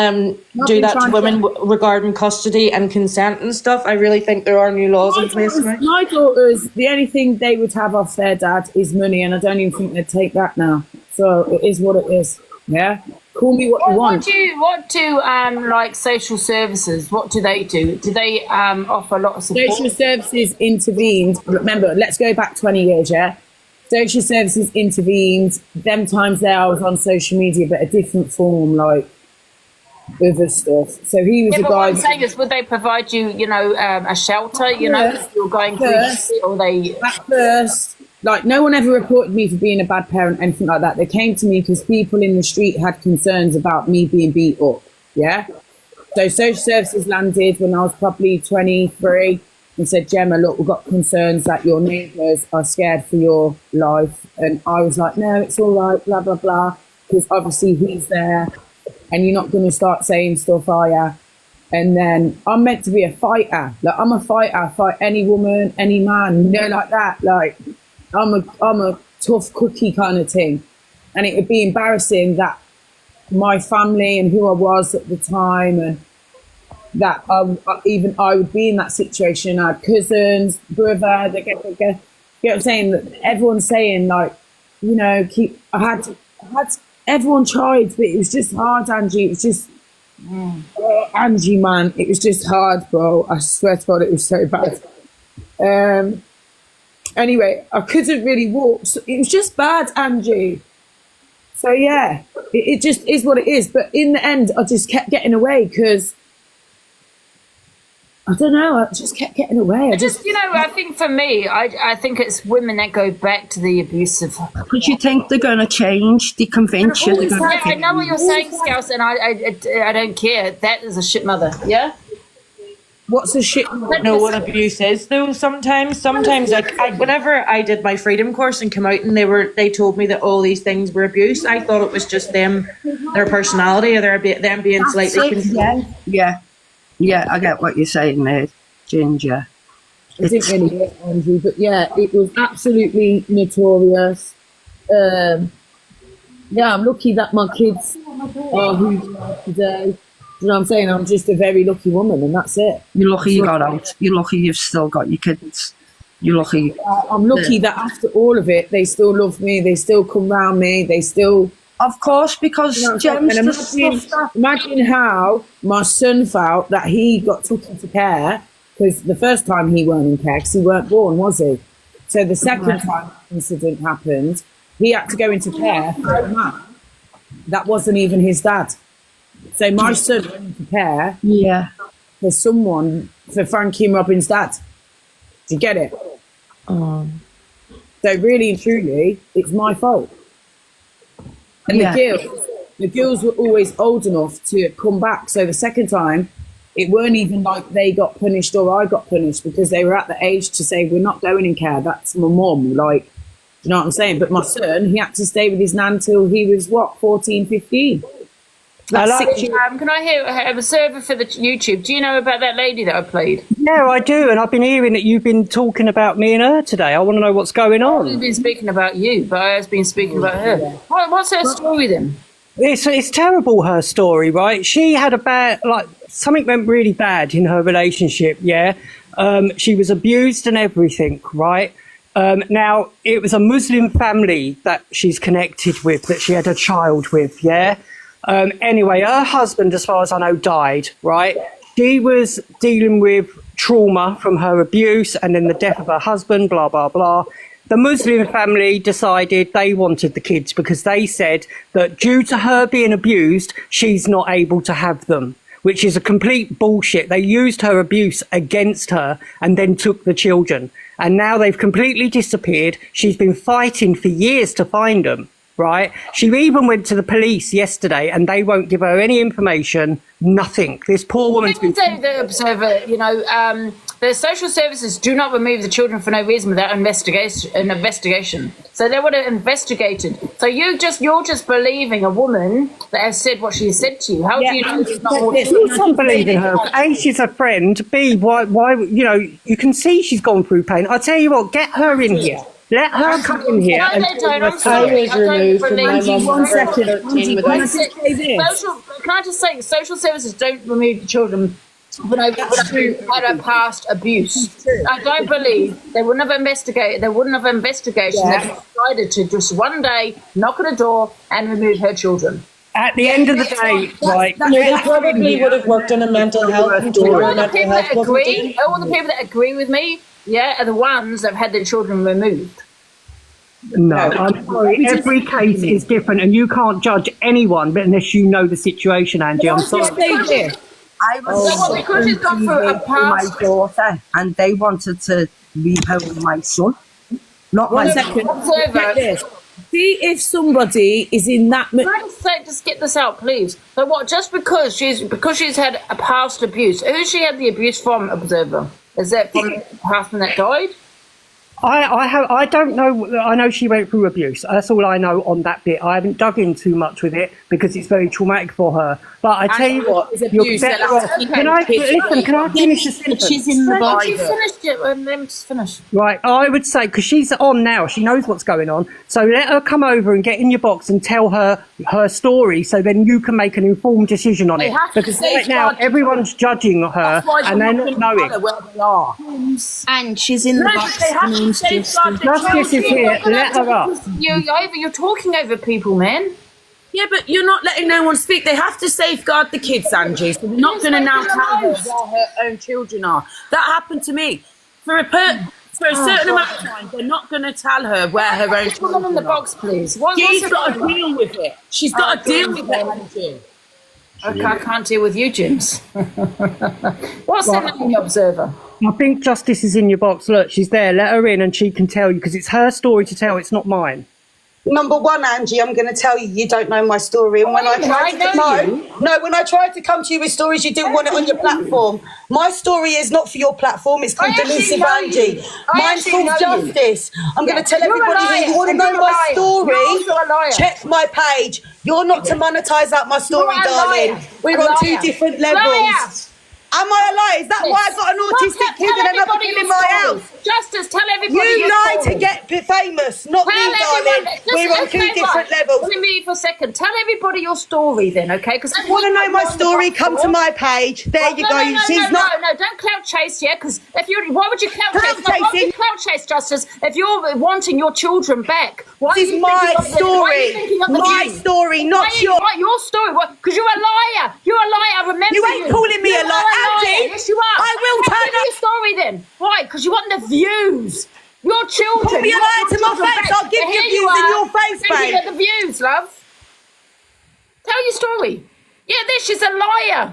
do that to women regarding custody and consent and stuff. I really think there are new laws in place now. My daughters, the only thing they would have off their dad is money, and I don't even think they'd take that now. So it is what it is. Yeah. Call me what you want. What do like social services? What do they do? Do they offer a lot of support? Social services intervened. Remember, let's go back 20 years, yeah? Social services intervened. Them times there I was on social media, but a different form, like other stuff. So he was a What guy. I'm saying is, would they provide you, a shelter, if you're going First, through, or they... At first, like, no one ever reported me for being a bad parent, anything like that. They came to me because people in the street had concerns about me being beat up, yeah? So social services landed when I was probably 23 and said, Gemma, look, we've got concerns that your neighbours are scared for your life. And I was like, no, it's all right, blah, blah, blah, because obviously he's there and you're not going to start saying stuff, are you? And then I'm meant to be a fighter. Like, I'm a fighter. I fight any woman, any man, like that. Like, I'm a tough cookie kind of thing. And it would be embarrassing that my family and who I was at the time, and that even I would be in that situation. I had cousins, brother, you know what I'm saying? That everyone's saying, like, I had everyone tried, but it was just hard, Angie. It was just, Angie, man, it was just hard, bro. I swear to God, it was so bad. Anyway, I couldn't really walk. So it was just bad, Angie. So yeah, it just is what it is. But in the end, I just kept getting away because, I don't know, I just kept getting away. I think for me, I think it's women that go back to the abusive. Because you think they're going to change, they convince you. I know what you're saying, Scouse, and I don't care. That is a shit mother, yeah? What's a shit? Know what abuse is though. Sometimes like whenever I did my freedom course and come out and they told me that all these things were abuse, I thought it was just them, their personality, or them being slightly controlled. Yeah, I get what you're saying there, Ginger. I didn't really get Andrew, but yeah, it was absolutely notorious. Yeah, I'm lucky that my kids are who they are today. You know what I'm saying? I'm just a very lucky woman, and that's it. You're lucky you got out. You're lucky you've still got your kids. You're lucky. I'm lucky that after all of it, they still love me. They still come round me. They still... Of course, because imagine how my son felt that he got took into care, because the first time he weren't in care because he weren't born, was he? So the second time the incident happened, he had to go into care for a man that wasn't even his dad. So my son went into care for Frankie and Robin's dad. Do you get it? So really and truly, it's my fault. And the girls were always old enough to come back. So the second time, it weren't even like they got punished or I got punished, because they were at the age to say, we're not going in care. That's my mum. Like, do you know what I'm saying? But my son, he had to stay with his nan till he was, 14, 15. Can I hear a server for the YouTube? Do you know about that lady that I played? Yeah, I do, and I've been hearing that you've been talking about me and her today. I want to know what's going on. I've been speaking about you, but I've been speaking about her. What's her story then? It's terrible, her story, right? She had something went really bad in her relationship, yeah? She was abused and everything, right? Now, it was a Muslim family that she's connected with, that she had a child with, yeah? Anyway, her husband, as far as I know, died, right? She was dealing with trauma from her abuse and then the death of her husband, blah, blah, blah. The Muslim family decided they wanted the kids because they said that due to her being abused, she's not able to have them, which is a complete bullshit. They used her abuse against her and then took the children. And now they've completely disappeared. She's been fighting for years to find them. Right? She even went to the police yesterday and they won't give her any information, nothing. This poor woman's been... The Observer, the social services do not remove the children for no reason without an investigation. So they would have investigated. So you're just believing a woman that has said what she said to you. How do you know it's not what you don't believe in her? A, she's a friend. B, why, you can see she's gone through pain. I tell you what, get her in here. Let her come in here. No, they don't. I'm sorry. I don't believe. 1 second. Can I just say, social services don't remove the children when I've had a past abuse. I don't believe they wouldn't have investigated. They wouldn't have investigation. They decided to just one day knock on a door and remove her children. At the end of the day, right? They probably would have worked on a mental health and told her All the mental people health that wasn't agree, doing. all the people that agree with me, yeah, are the ones that have had their children removed. No, I'm sorry. Every case is different, and you can't judge anyone unless you know the situation, Angie. I'm sorry. I was because she's gone through a with my past. daughter, and they wanted to leave her with my son, not my One second. Observer. Get this. See if somebody is in that. Can I just get this out, please? So what? Just because she's had a past abuse, who she had the abuse from? Observer, is that from the husband that died? I don't know. I know she went through abuse. That's all I know on that bit. I haven't dug in too much with it because it's very traumatic for her. But I tell you what, you're better off. Can I listen? Can I finish the sentence? She's in the Well, she Bible. finished it. Let me just finish. Right, I would say, because she's on now, she knows what's going on. So let her come over and get in your box and tell her story, so then you can make an informed decision on They it. have to Because right safeguard now the everyone's judging her That's why and they're not she's knowing. where they are. And she's in the No, box. but they have to name's safeguard the Justice is children. here. Let her up. You're talking over people, man. Yeah, but you're not letting no one speak. They have to safeguard the kids, Angie. So they're not going to now tell her where her own children are. That happened to me. For a certain amount of time, they're not going to tell her where her own children are. In the box, please. She's got to deal with it. She's got to deal with it, Angie. Okay, I can't deal with you, James. What's the name of the observer? I think justice is in your box. Look, she's there. Let her in and she can tell you, because it's her story to tell. It's not mine. Number one, Angie, I'm going to tell you, you don't know my story. And when I tried to when I tried to come to you with stories, you didn't want it on your platform. My story is not for your platform. It's called Delusive Angie. Mine's called Justice. I'm going to tell everybody here, you want to know my story? Check my page. You're not to monetize out my story, darling. We're on two different levels. Am I a liar? Is that why I got an autistic kid and another kid in my house? Justice, tell everybody. You lie to get famous, not me, darling. We're on two different levels. Let me for a second. Tell everybody your story then, okay? Because if you want to know my story, come to my page. There you go. No, don't clout chase, yeah? Because why would you clout chase? Why would you clout chase, Justice? If you're wanting your children back, this is my story. My story, not yours. Your story. Because you're a liar. You're a liar. I remember you. You ain't calling me a liar. Angie, yes, you are. I will turn up. Your story then. Why? Because you want the views. Your children. Call me a liar to my face. I'll give you views in your face, babe. Get the views, love. Tell your story. Yeah, she's a liar.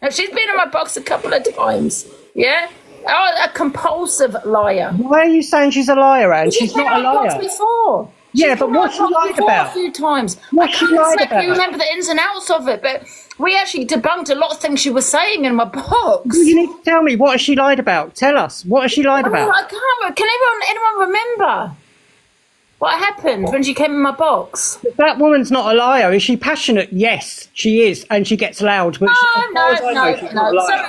Now, she's been in my box a couple of times. Yeah. Oh, a compulsive liar. Why are you saying she's a liar, Anne? She's not a liar. Before. Yeah, but what's she lied about? A few times. What's she lied about? You remember the ins and outs of it, but we actually debunked a lot of things she was saying in my box. You need to tell me, what has she lied about? Tell us, what has she lied about? I can't. Can anyone remember what happened when she came in my box? That woman's not a liar. Is she passionate? Yes, she is, and she gets loud. But No. Sorry,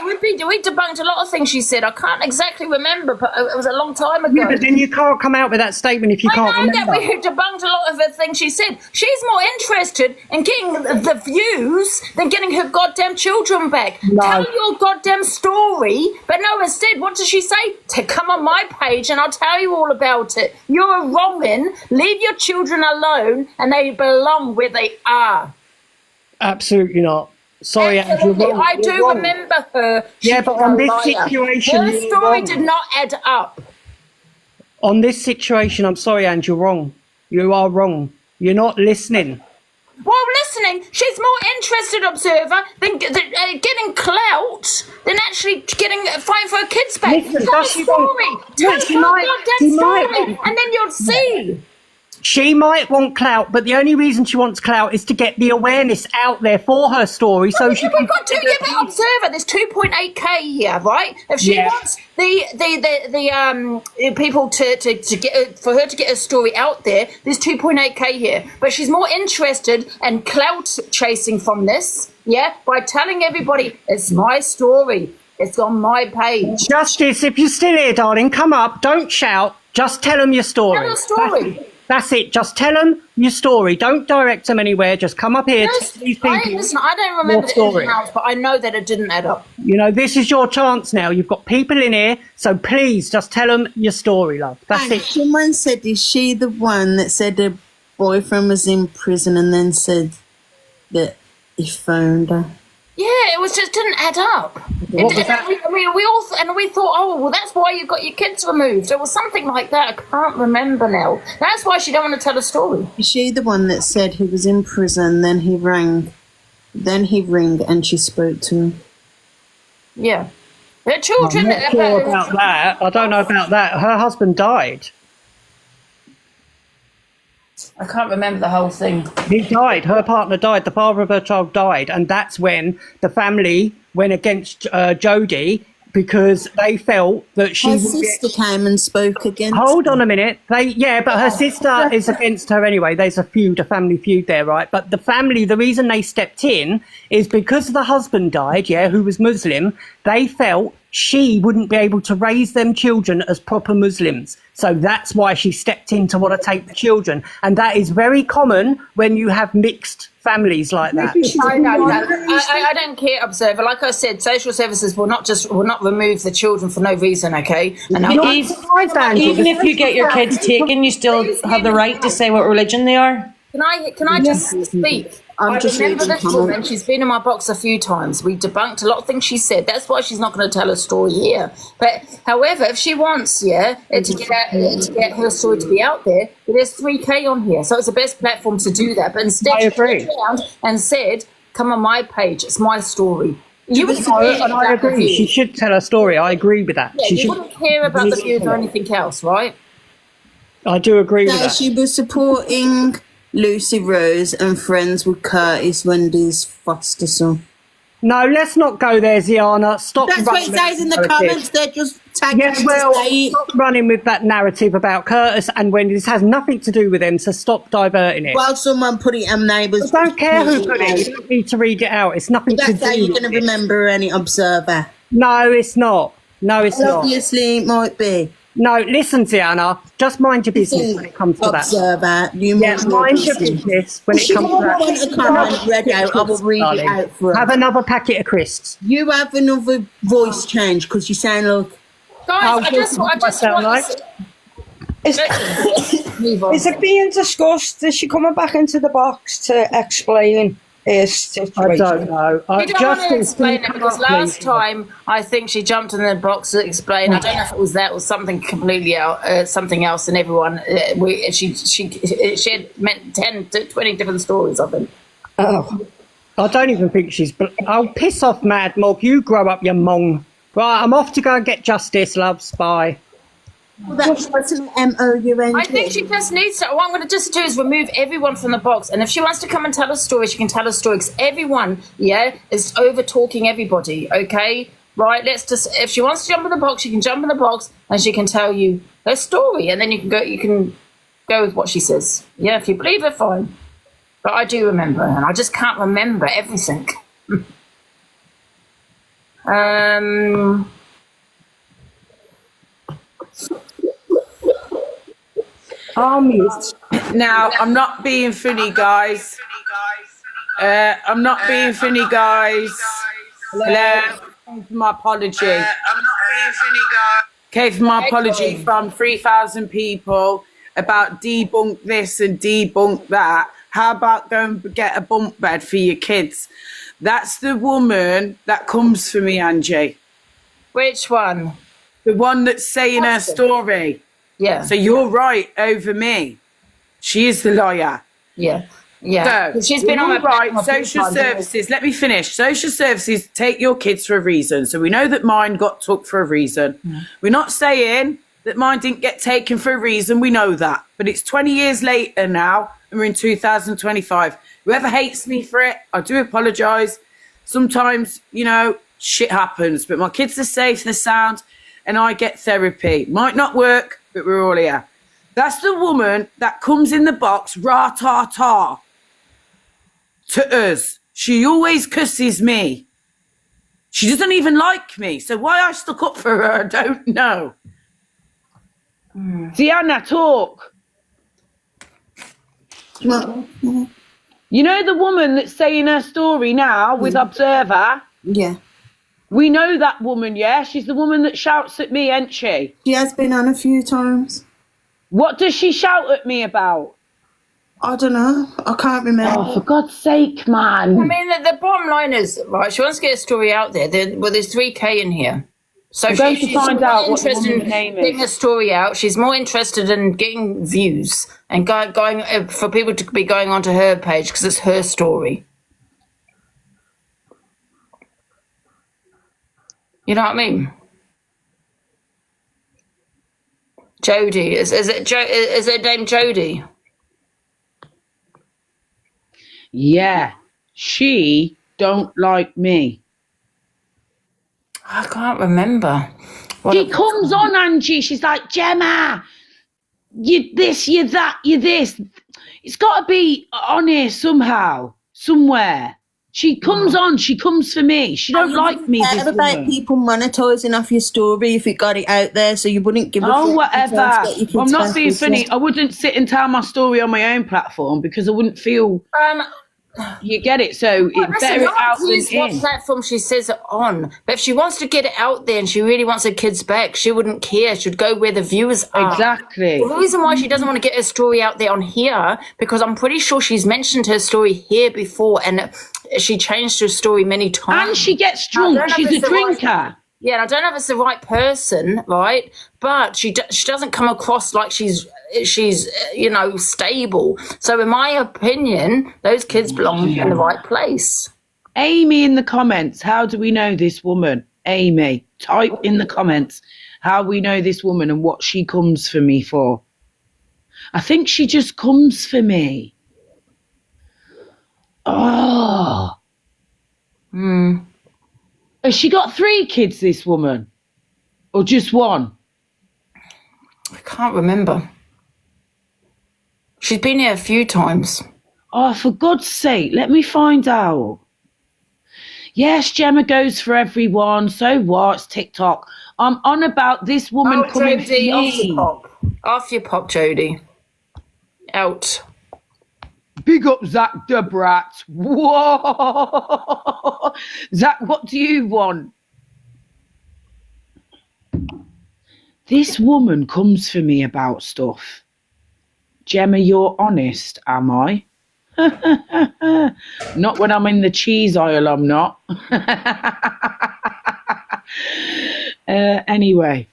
we debunked a lot of things she said. I can't exactly remember, but it was a long time ago. Yeah, but then you can't come out with that statement if you can't remember. I know that we debunked a lot of the things she said. She's more interested in getting the views than getting her goddamn children back. No. Tell your goddamn story. But no, instead, what does she say? To come on my page and I'll tell you all about it. You're a wrong'un. Leave your children alone and they belong where they are. Absolutely not. Sorry, Andrew. I do remember her. Yeah, but on this situation, her story did not add up. On this situation, I'm sorry, Andrew, you're wrong. You are wrong. You're not listening. Well, listening, she's more interested, observer, than getting clout than actually fighting for her kids back. Listen, Tell the story. Tell her goddamn story, and then you'll see. She might want clout, but the only reason she wants clout is to get the awareness out there for her story, so she can. But observer, there's 2.8k here, right? If she wants the people to get for her to get her story out there, there's 2.8k here. But she's more interested in clout chasing from this, by telling everybody it's my story. It's on my page. Justice, if you're still here, darling, come up. Don't shout. Just tell them your story. Tell her story. That's it. Just tell them your story. Don't direct them anywhere. Just come up here. Listen, I don't remember the ins and outs, but I know that it didn't add up. You know, this is your chance now. You've got people in here, so please just tell them your story, love. That's it. Someone said, is she the one that said her boyfriend was in prison and then said that he phoned her. Yeah, it was just didn't add up. What was that? We thought, oh well, that's why you got your kids removed. It was something like that. I can't remember now. That's why she don't want to tell a story. Is she the one that said he was in prison? Then he rang and she spoke to him. Yeah, the children. I'm not sure about that. I don't know about that. Her husband died. I can't remember the whole thing. He died. Her partner died. The father of her child died, and that's when the family went against Jodie because they felt that she. Her sister came and spoke against. Hold on a minute. But her sister is against her anyway. There's a family feud there, right? But the family, the reason they stepped in is because the husband died, who was Muslim. They felt she wouldn't be able to raise them children as proper Muslims. So that's why she stepped in to want to take the children. And that is very common when you have mixed families like that. I don't care, Observer. Like I said, social services will not remove the children for no reason, okay? And even if you get your kids taken, you still have the right to say what religion they are. Can I just speak? I remember this woman. She's been in my box a few times. We debunked a lot of things she said. That's why she's not going to tell her story here. But however, if she wants, to get her story to be out there, there's 3K on here, so it's the best platform to do that. But instead, she turned around and said, "Come on my page. It's my story." You would I agree. She should tell her story. I agree with that. Yeah, you wouldn't care about the views or anything else, right? I do agree with that. She was supporting Lucy Rose and friends with Curtis, Wendy's foster son. No, let's not go there, Ziana. Stop. That's what it says in the comments. They're just tagging stop running with that narrative about Curtis and Wendy. This has nothing to do with them, so stop diverting it. Well, someone put it on neighbours. I don't care who put it. You don't need to read it out. It's nothing to do with it. That's how you're going to remember any Observer. No, it's not. No, it's not. Obviously, it might be. No, listen, Ziana, just mind your business when it comes to that. Observer, mind your business when it comes to that. If you want a comment read out, I will read it out for her. Have another packet of crisps. You have another voice change because you sound like... Guys, I just want Is it being discussed? Is she coming back into the box to explain her situation? I don't know. I don't want to explain it because last time I think she jumped in the box to explain. I don't know if it was that or something completely something else, and everyone she had meant 10 to 20 different stories. I think. Oh, I don't even think she's. Oh, piss off, Mad Mog! You grow up, you mong. Right, I'm off to go and get justice, loves. Bye. Well, that's an MOUNG. I think she just needs to. What I'm going to just do is remove everyone from the box, and if she wants to come and tell a story, she can tell a story. Because everyone, is over talking everybody. Okay, right? Let's just. If she wants to jump in the box, she can jump in the box, and she can tell you her story, and then you can go. You can go with what she says. Yeah, if you believe her, fine. But I do remember, and I just can't remember everything. Now, I'm not being funny, guys. I'm not being funny, guys. Hello. Came for my apology. I'm not being funny, guys. Came for my apology from 3,000 people about debunk this and debunk that. How about going and get a bunk bed for your kids? That's the woman that comes for me, Angie. Which one? The one that's saying her story. Yeah. So you're right over me. She is the lawyer. Yeah. Yeah. So she's been on my right. Social services. Let me finish. Social services take your kids for a reason. So we know that mine got took for a reason. We're not saying that mine didn't get taken for a reason. We know that. But it's 20 years later now, and we're in 2025. Whoever hates me for it, I do apologise. Sometimes, shit happens. But my kids are safe, they're sound, and I get therapy. Might not work, but we're all here. That's the woman that comes in the box, rah-ta-ta, to us. She always cusses me. She doesn't even like me. So why I stuck up for her, I don't know. Ziana, talk. You know the woman that's saying her story now with Observer? Yeah. We know that woman, yeah? She's the woman that shouts at me, ain't she? She has been on a few times. What does she shout at me about? I don't know. I can't remember. Oh, for God's sake, man. I mean, the bottom line is, right, she wants to get a story out there. There's 3K in here. So I'm going to she's find more out what the interested in woman's name getting a is. story out. She's more interested in getting views and going for people to be going onto her page because it's her story. You know what I mean? Jodie, is it named Jodie? Yeah. She don't like me. I can't remember. She comes on, Angie. She's like, Gemma, you this, you that, you this. It's got to be on here somehow, somewhere. She comes on. She comes for me. She don't like me. This about woman. people monetizing off your story if you got it out there, so you wouldn't give a fuck. Oh, whatever. I'm not being business. funny. I wouldn't sit and tell my story on my own platform because I wouldn't feel. You get it, so it's better out than what in. platform she says it on. But if she wants to get it out there and she really wants her kids back, she wouldn't care. She'd go where the viewers are. Exactly. The reason why she doesn't want to get her story out there on here, because I'm pretty sure she's mentioned her story here before and she changed her story many times. And she gets drunk. She's a drinker. Yeah, and I don't know if it's the right person, right? But she doesn't come across like she's stable. So in my opinion, those kids belong in the right place. Amy in the comments, how do we know this woman? Amy, type in the comments how we know this woman and what she comes for me for. I think she just comes for me. Oh. Has she got 3 kids, this woman? Or just 1? I can't remember. She's been here a few times. Oh, for God's sake, let me find out. Yes, Gemma goes for everyone. So what? It's TikTok. I'm on about this woman coming for Jodie, off me. your pop. Off your pop, Jodie. Out. Big up Zach the Brat. Whoa. Zach, what do you want? This woman comes for me about stuff. Gemma, you're honest, am I? Not when I'm in the cheese aisle, I'm not. Anyway,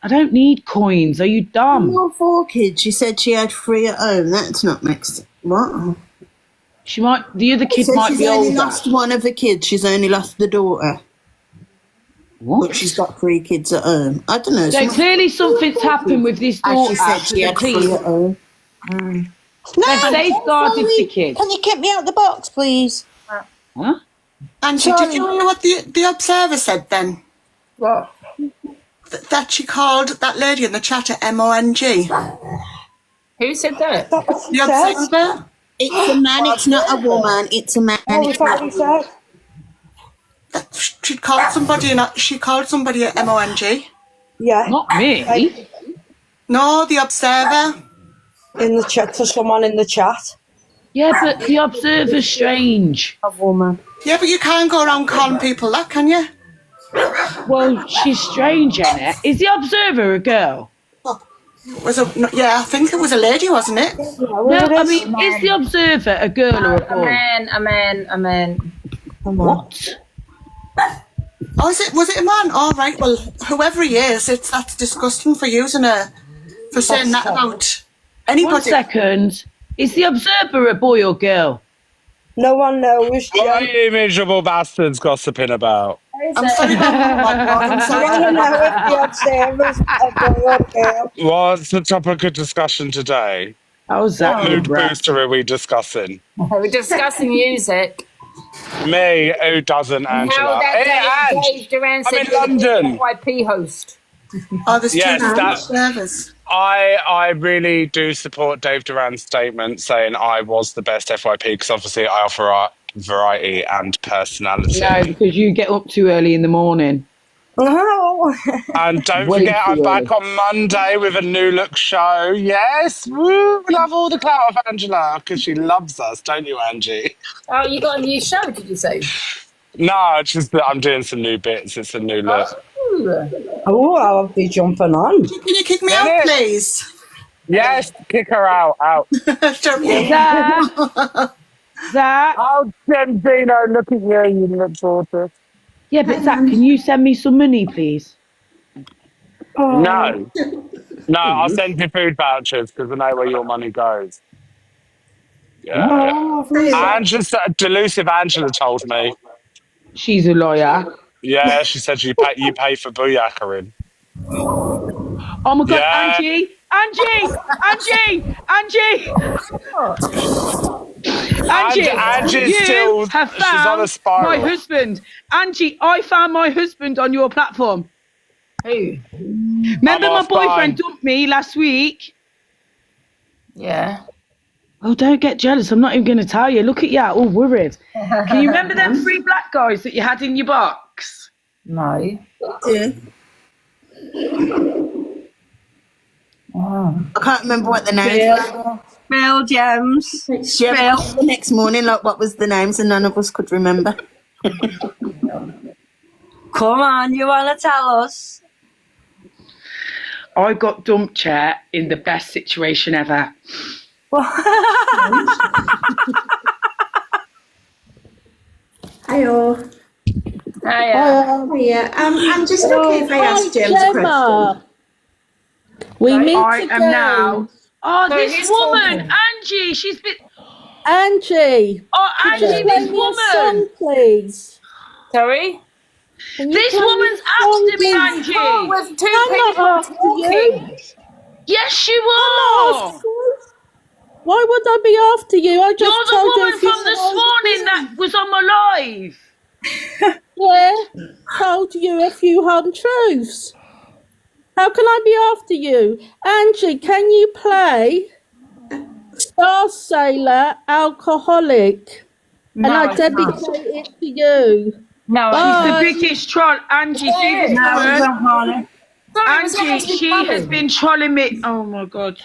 I don't need coins. Are you dumb? Your 4 kids. She said she had 3 at home. That's not mixed. What? She might. The other kid So might she's be only older. lost one of the kids. She's only lost the daughter. What? But she's got 3 kids at home. I don't know. So clearly something's happened with this As daughter. she said, she had 3 at home. They've safeguarded the kids. Can you get me out the box, please? Huh? Angie, did you hear what the Observer said then? What? That she called that lady in the chat a MONG. Who said that? The Observer? It's a man, it's not a woman. It's a man. It's not a woman. She called somebody a MONG. Yeah. Not me. No, the Observer. In the chat, to someone in the chat. Yeah, but the Observer's strange. A woman. Yeah, but you can't go around calling people that, can you? Well, she's strange, isn't it? Is the Observer a girl? I think it was a lady, wasn't it? No, I mean, is the Observer a girl or a boy? A man. What? Oh, was it a man? All right. Well, whoever he is, that's disgusting for using for saying that about anybody. 1 second. Is the Observer a boy or girl? No one knows. What are you miserable bastards gossiping about? I'm sorry. I'm sorry. I don't know if the Observer's a boy or girl. What's the topic of discussion today? How's that? What mood booster are we discussing? We're discussing music. Me, who doesn't, Angela? Dave Duran said I'm in London. YP host. Oh, there's Yes, two that- servers. I really do support Dave Duran's statement saying I was the best FYP because obviously I offer variety and personality. No, because you get up too early in the morning. No. And don't Way forget, too I'm back on Monday with a new look show. Yes, woo! We'll have all the clout of Angela because she loves us, don't you, Angie? Oh, you got a new show, did you say? No, it's just that I'm doing some new bits. It's a new look. Oh, I'll be jumping on. Can you kick me out, please? Yes, kick her out. Out. Zach. Oh, Dino, look at you, you little tortoise. Yeah, but Zach, can you send me some money, please? No. No, I'll send you food vouchers because I know where your money goes. Yeah. Delusive Angela told me. She's a lawyer. Yeah, she said you pay for booyakering. Oh my God, Yeah. Angie! Angie's You have she's on a found my spiral. husband. Angie, I found my husband on your platform. Who? Remember my boyfriend dumped me last week? Yeah. Oh, don't get jealous. I'm not even going to tell you. Look at you, all worried. Can you remember them 3 black guys that you had in your box? No. Yeah. Oh. I can't remember what the names were. Spell gems. Spell. The next morning, like, what was the names, and none of us could remember. Come on, you want to tell us? I got dumped, Chair, in the best situation ever. Hiya. Hiya. I'm just okay if I ask James a question. We meet I again. am now. Oh, No, this who's woman, talking? Angie. She's been. Angie. Oh, could you Angie, play this me a song, woman. please. Sorry? This woman's after me, Angie. Oh, with 2 I'm not people after talking. you. Yes, you I'm not are. after you. Why would I be after you? I just You're the told you woman a few from this times. morning that was on my live. Yeah, told you a few untruths. How can I be after you? Angie, can you play Star Sailor Alcoholic? No, And I I can't. dedicate it to you. No, She's the Bye. biggest troll. Angie, see this No, we woman? don't want it. Sorry, was that Angie, actually she funny? has been trolling me. Oh my God.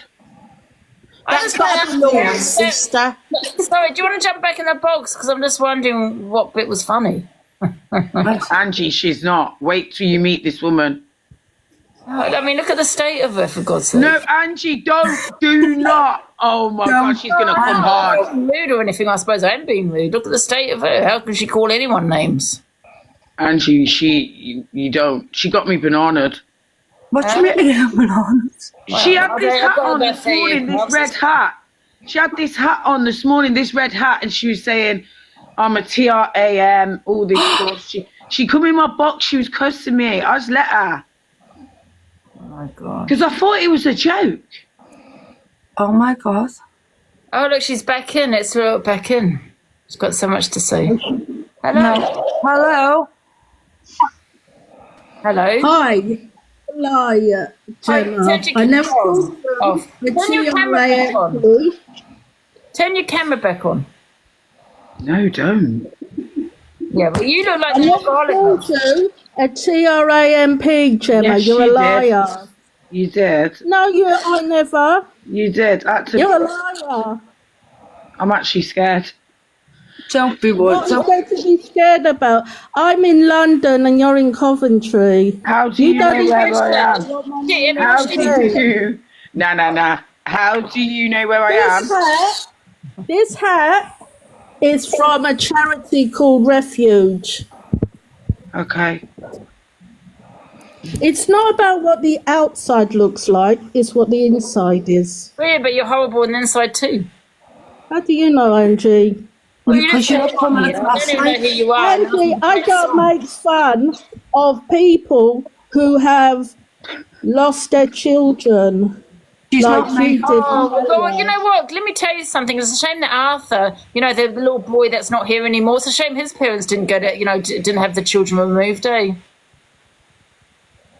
That's got to be Laura's sister. Sorry, do you want to jump back in the box? Because I'm just wondering what bit was funny. Angie, she's not. Wait till you meet this woman. I mean, look at the state of her, for God's sake. No, Angie, do not. Oh my God, she's going to come I'm hard. not rude or anything, I suppose. I am being rude. Look at the state of her. How can she call anyone names? Angie, you don't. She got me bananaed. What do you mean, bananas? She had this hat I've got on to this say morning, it. this red hat. She had this hat on this morning, this red hat, and she was saying, I'm a TRAM, all this stuff. She come in my box, she was cussing me. I just let her. Oh my God. Because I thought it was a joke. Oh my God. Oh, look, she's back in. Let's throw her back in. She's got so much to say. Hello. No. Hello. Hello. Hi. Hello, Gemma. I never called off. Turn your camera back on. Turn your camera back on. No, don't. Yeah, but you look like I the never garlic. called you a TRAMP, Gemma. Yes, You're a you did. liar. You did. No, I never. You did. You're a liar. I'm actually scared. Don't be What is there to be scared about? I'm in London and you're in Coventry. How do you know where I am? Yeah, How do you? Nah. How do you know where I am? This hat is from a charity called Refuge. Okay. It's not about what the outside looks like, it's what the inside is. Yeah, but you're horrible on the inside too. How do you know, Angie? Well, you just said from I don't even know who you are. Angie, I don't make fun of people who have lost their children. Like you did. Oh, well, you know what? Let me tell you something. It's a shame that Arthur, you know, the little boy that's not here anymore. It's a shame his parents didn't go to, you know, didn't have the children removed, eh?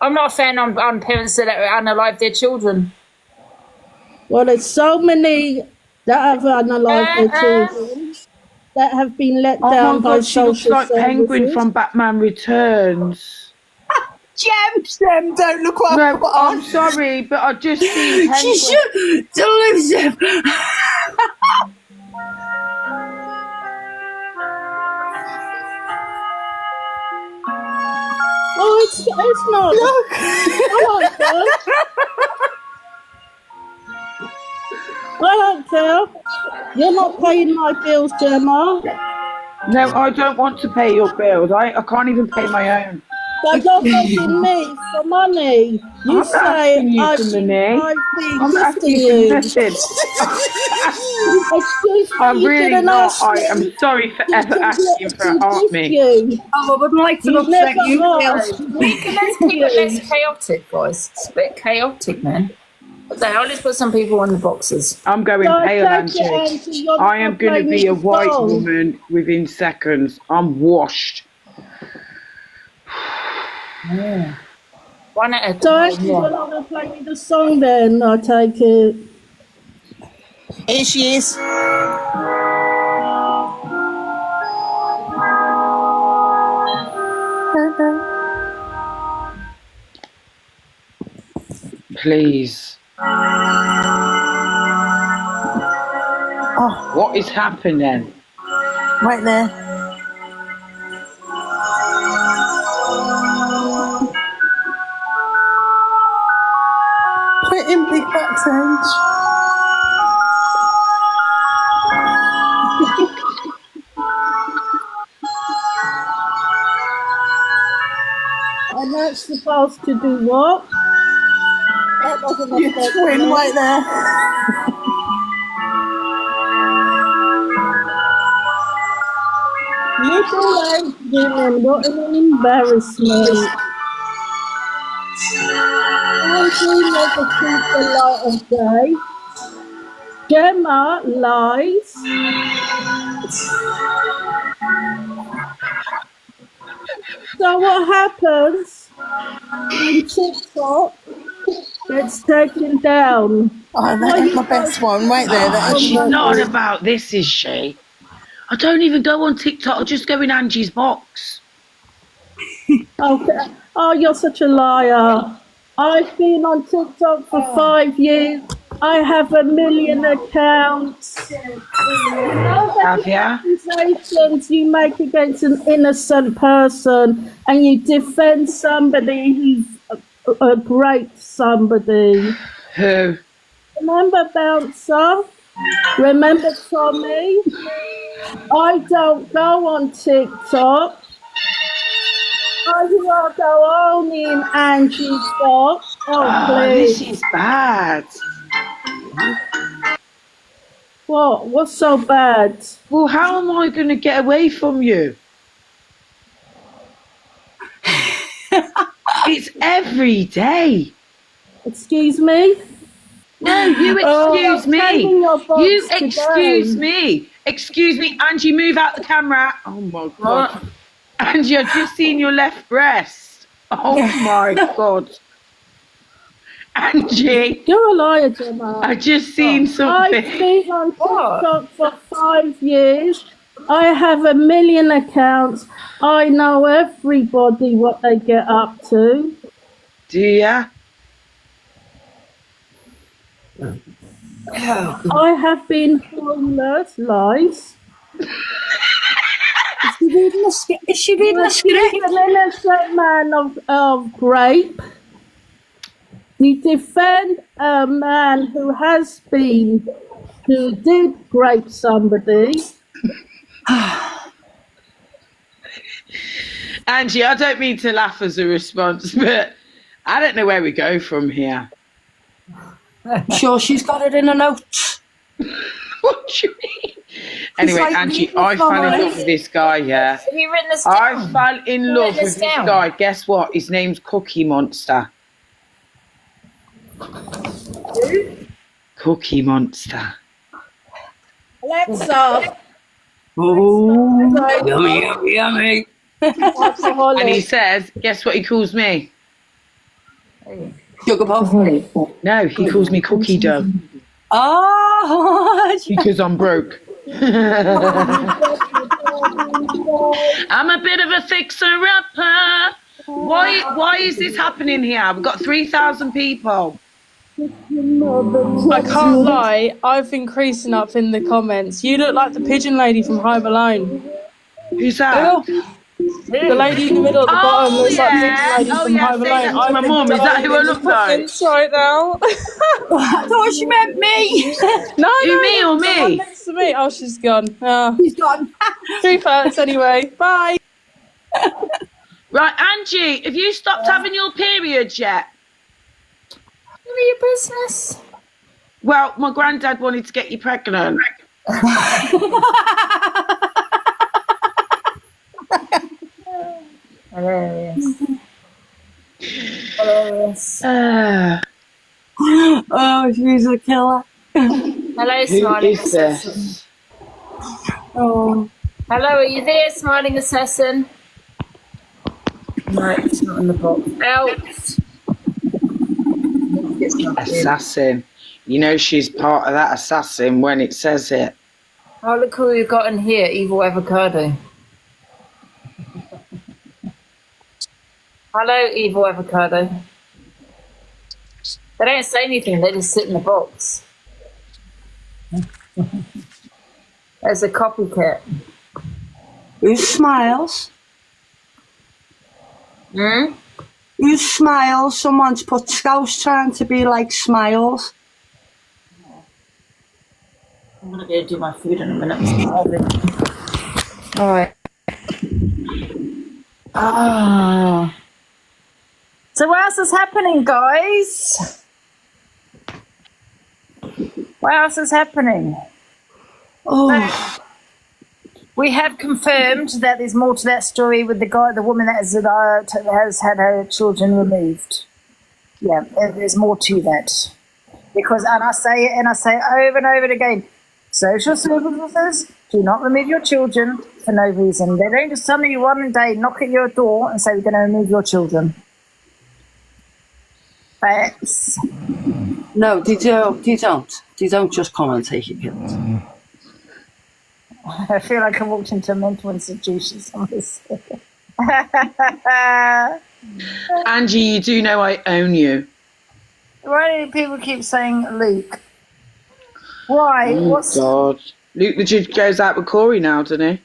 I'm not a fan on parents that unalive their children. Well, there's so many that have unalived their children that have been let Oh down my by God, she looks social like Penguin services. from Batman Returns. Gem, don't look what I've No, put on. I'm sorry, but I just seen Penguin. She should. Delusive. Oh, it's not. Look. I like that. don't care. You're not paying my bills, Gemma. No, I don't want to pay your bills. I can't even pay my own. But you're begging me for money. You I'm not say asking you for money. I've been I'm not gifting asking you you. for nothing. Excuse me, I'm you really didn't not. ask I me am sorry for ever asking for to art gift me. you. Oh, I wouldn't like to You upset never you. asked me Let's to keep it less gift you. chaotic, guys. It's a bit chaotic, man. What the hell? Let's put some people on the boxes. I'm going So pale, take Angie. it, Angie. You're I not am going to playing be me a white song. woman within seconds. I'm washed. Yeah. One at a So time. Angie, you're not going to play me the song then, I take it. Here she is. Please. Oh, What is happening? right there. Put it in big bucks, Ange. And that's supposed to do what? That doesn't Your affect twin me. right there. Middle-aged women, what an embarrassment. Angie never sees the light of day. Gemma lies. So what happens when TikTok gets taken down? Oh, that is my best one right there. That is She's so not good. about this, is she? I don't even go on TikTok. I just go in Angie's box. Okay. Oh, you're such a liar. I've been on TikTok for 5 years. I have 1 million accounts. You know Have the ya? accusations you make against an innocent person and you defend somebody who's a great somebody. Who? Remember Bouncer? Remember Tommy? I don't go on TikTok. I will go only in Angie's box. Oh, please. This is bad. What? What's so bad? Well, how am I going to get away from you? It's every day. Excuse me? No, you excuse me. taking your box You today. excuse me. Excuse me, Angie, move out the camera. Oh my God. Angie, I've just seen your left breast. Oh my God. Angie. You're a liar, Gemma. I just seen something. I've been on TikTok for 5 years. I have 1 million accounts. I know everybody what they get up to. Do ya? I have been homeless, lies. Is she reading the script? An innocent man of rape. You defend a man who did rape somebody. Angie, I don't mean to laugh as a response, but I don't know where we go from here. Sure, she's got it in her notes. What do you mean? Anyway, like, Angie, leave I it fell in alone. love with this guy, yeah. Have you written this down? I fell in love written with this this down? guy. Guess what? His name's Cookie Monster. Cookie Monster. Alexa. Oh, yummy, yummy, yummy. And he says, guess what he calls me? Sugar puff. No, he calls me Cookie Dough Oh, because I'm broke. I'm a bit of a fixer-upper. Why is this happening here? We've got 3,000 people. I can't lie, I've been creasing up in the comments. You look like the pigeon lady from Home Alone. Who's that? The lady in the middle at the bottom looks like the lady from Home Alone. That's my mum. Is that who I look like? Right now. I thought she meant me. No, Who, me or the one me? next to me. Oh, she's gone. Oh. She's gone. 3 parts anyway. Bye. Right, Angie, have you stopped having your periods yet? None of your business. Well, my granddad wanted to get you pregnant. Hilarious. Hilarious. Oh, she's a killer. Hello, Who smiling is assassin. this? Oh. Hello, are you there, smiling assassin? No, it's not in the box. Out. Assassin. You know she's part of that assassin when it says it. Oh, look who we've got in here, Evil Avocado. Hello, Evil Avocado. They don't say anything, they just sit in the box. There's a copycat. Who smiles? Hmm? Who smiles? Someone's put Scouse trying to be like Smiles. I'm gonna go do my food in a minute. Alright. Ah. So what else is happening, guys? What else is happening? Oh. We have confirmed that there's more to that story with the woman that has had her children removed. Yeah, there's more to that. Because, and I say it over and over again, social services do not remove your children for no reason. They don't just suddenly one day knock at your door and say we're going to remove your children. Facts. No, they don't. They don't just come and take your kids. I feel like I walked into a mental institution. Angie, you do know I own you. Why do people keep saying Luke? Why? Oh, God. Luke legit goes out with Corey now, doesn't he?